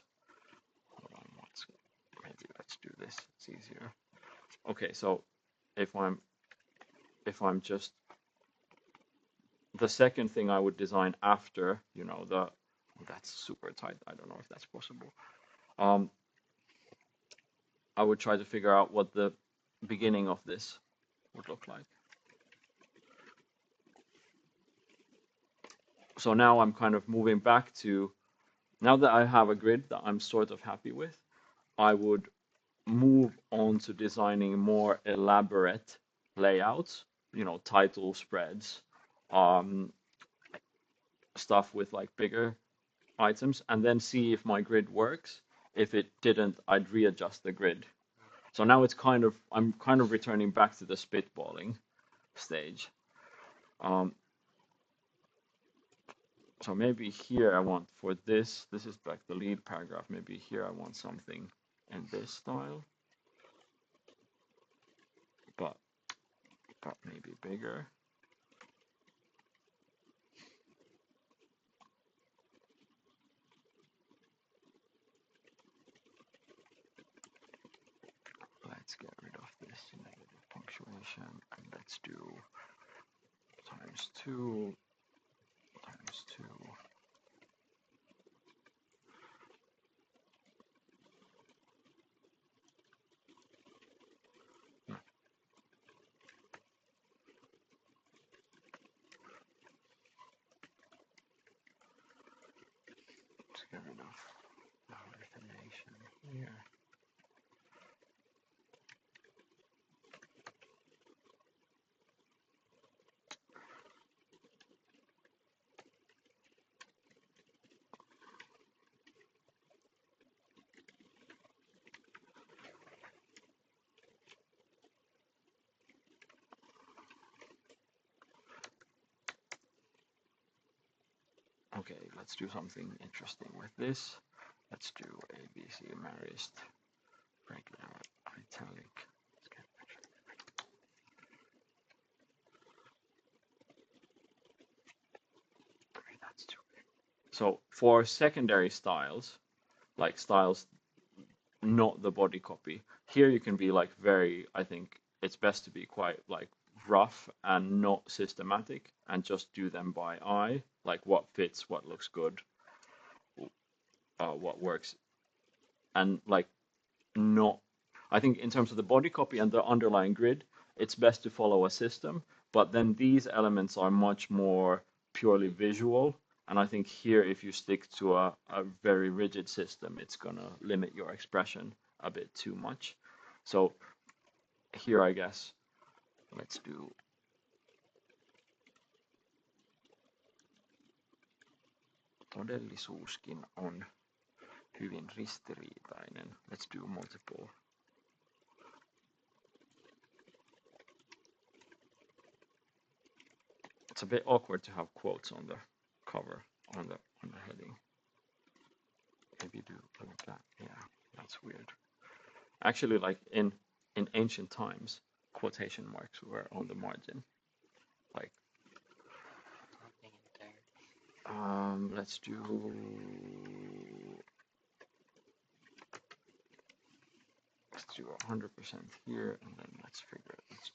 Hold on, maybe let's do this, it's easier. Okay, so if I'm just, the second thing I would design after, that's super tight, I don't know if that's possible. I would try to figure out what the beginning of this would look like. So now I'm kind of moving back to, now that I have a grid that I'm sort of happy with, I would move on to designing more elaborate layouts, title spreads, stuff with like bigger items, and then see if my grid works. If it didn't, I'd readjust the grid. So now I'm kind of returning back to the spitballing. stage. So maybe here I want for this is like the lead paragraph, maybe here I want something in this style, but maybe bigger. Let's get rid of this negative punctuation and let's do ×2 ×2. Let's get rid of the information here. Okay, let's do something interesting with this. Let's do ABC Marist regular italic. That's too big. So for secondary styles, like styles not the body copy, here you can be like very, I think it's best to be quite like rough and not systematic and just do them by eye, like what fits, what looks good, what works, and like not, I think in terms of the body copy and the underlying grid, it's best to follow a system, but then these elements are much more purely visual. And I think here, if you stick to a very rigid system, it's gonna limit your expression a bit too much. So here, I guess, let's do todellisuuskin on hyvin ristiriitainen. Let's do multiple. It's a bit awkward to have quotes on the cover, on the heading. Maybe do like that. Yeah, that's weird. Actually, like in ancient times, quotation marks were on the margin. Like, let's do 100% here, and then let's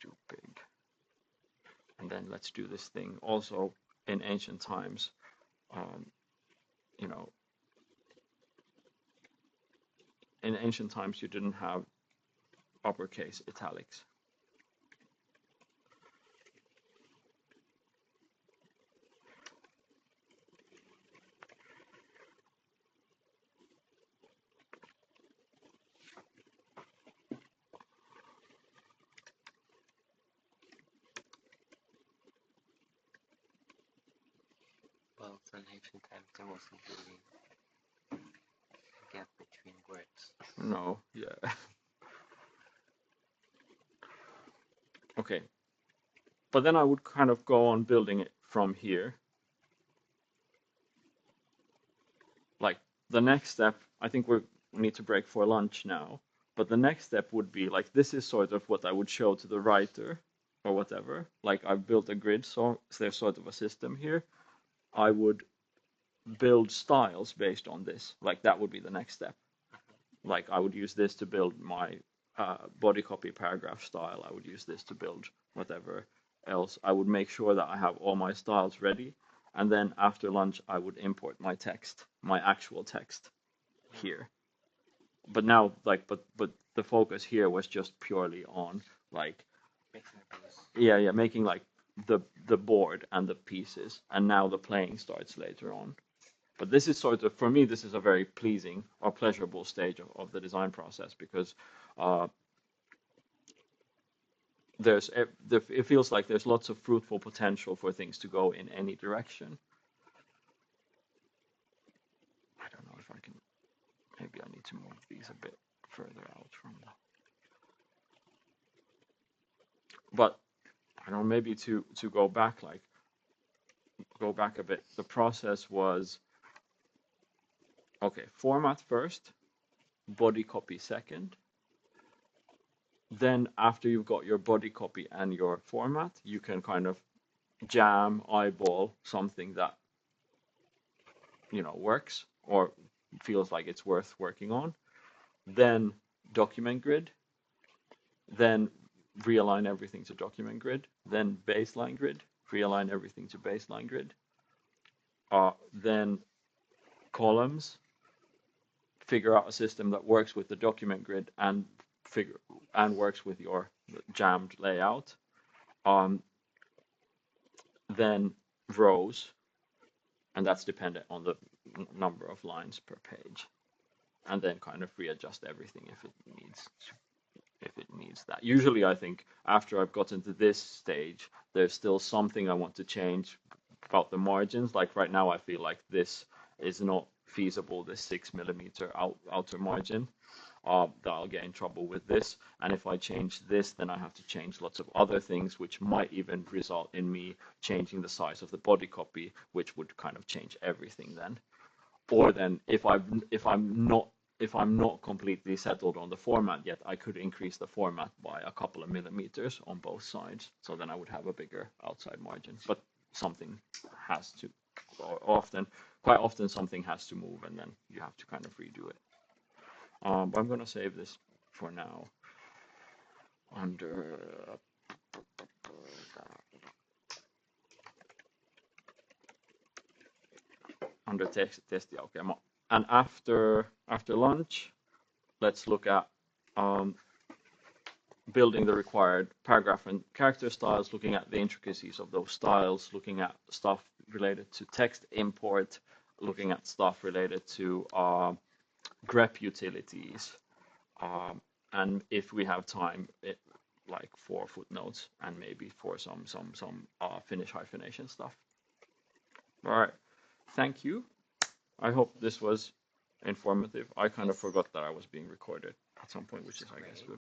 do big. And then let's do this thing also in ancient times, you know, in ancient times you didn't have uppercase italics. Well, in ancient times there wasn't really a gap between words. No, yeah. Okay. But then I would kind of go on building it from here. Like the next step, I think we need to break for lunch now. But the next step would be like, this is sort of what I would show to the writer or whatever. Like I've built a grid, so there's sort of a system here. I would build styles based on this. Like that would be the next step. Like I would use this to build my body copy paragraph style. I would use this to build whatever else. I would make sure that I have all my styles ready. And then after lunch, I would import my text, my actual text here. But now, like, but the focus here was just purely on like, making like the board and the pieces. And now the playing starts later on. But this is sort of, for me, this is a very pleasing or pleasurable stage of the design process because it feels like there's lots of fruitful potential for things to go in any direction. I don't know if I can, maybe I need to move these a bit further out from the, but I don't know, maybe to go back a bit. The process was, okay, format first, body copy second. Then after you've got your body copy and your format, you can kind of eyeball something that, you know, works or feels like it's worth working on. Then document grid, then realign everything to document grid, then baseline grid, realign everything to baseline grid, then columns, figure out a system that works with the document grid and works with your jammed layout. Then rows, and that's dependent on the number of lines per page, and then kind of readjust everything if it needs that. Usually I think after I've gotten to this stage, there's still something I want to change about the margins. Like right now I feel like this is not feasible, this 6mm outer margin. That I'll get in trouble with this, and if I change this, then I have to change lots of other things, which might even result in me changing the size of the body copy, which would kind of change everything then. Or then if I'm not completely settled on the format yet, I could increase the format by a couple of millimeters on both sides, so then I would have a bigger outside margin. But something has to, quite often something has to move, and then you have to kind of redo it. But I'm going to save this for now under text. Okay. And after lunch, let's look at building the required paragraph and character styles, looking at the intricacies of those styles, looking at stuff related to text import, looking at stuff related to grep utilities, and if we have time, like for footnotes and maybe for some Finnish hyphenation stuff. All right, thank you. I hope this was informative. I kind of forgot that I was being recorded at some point, which is, I guess, good.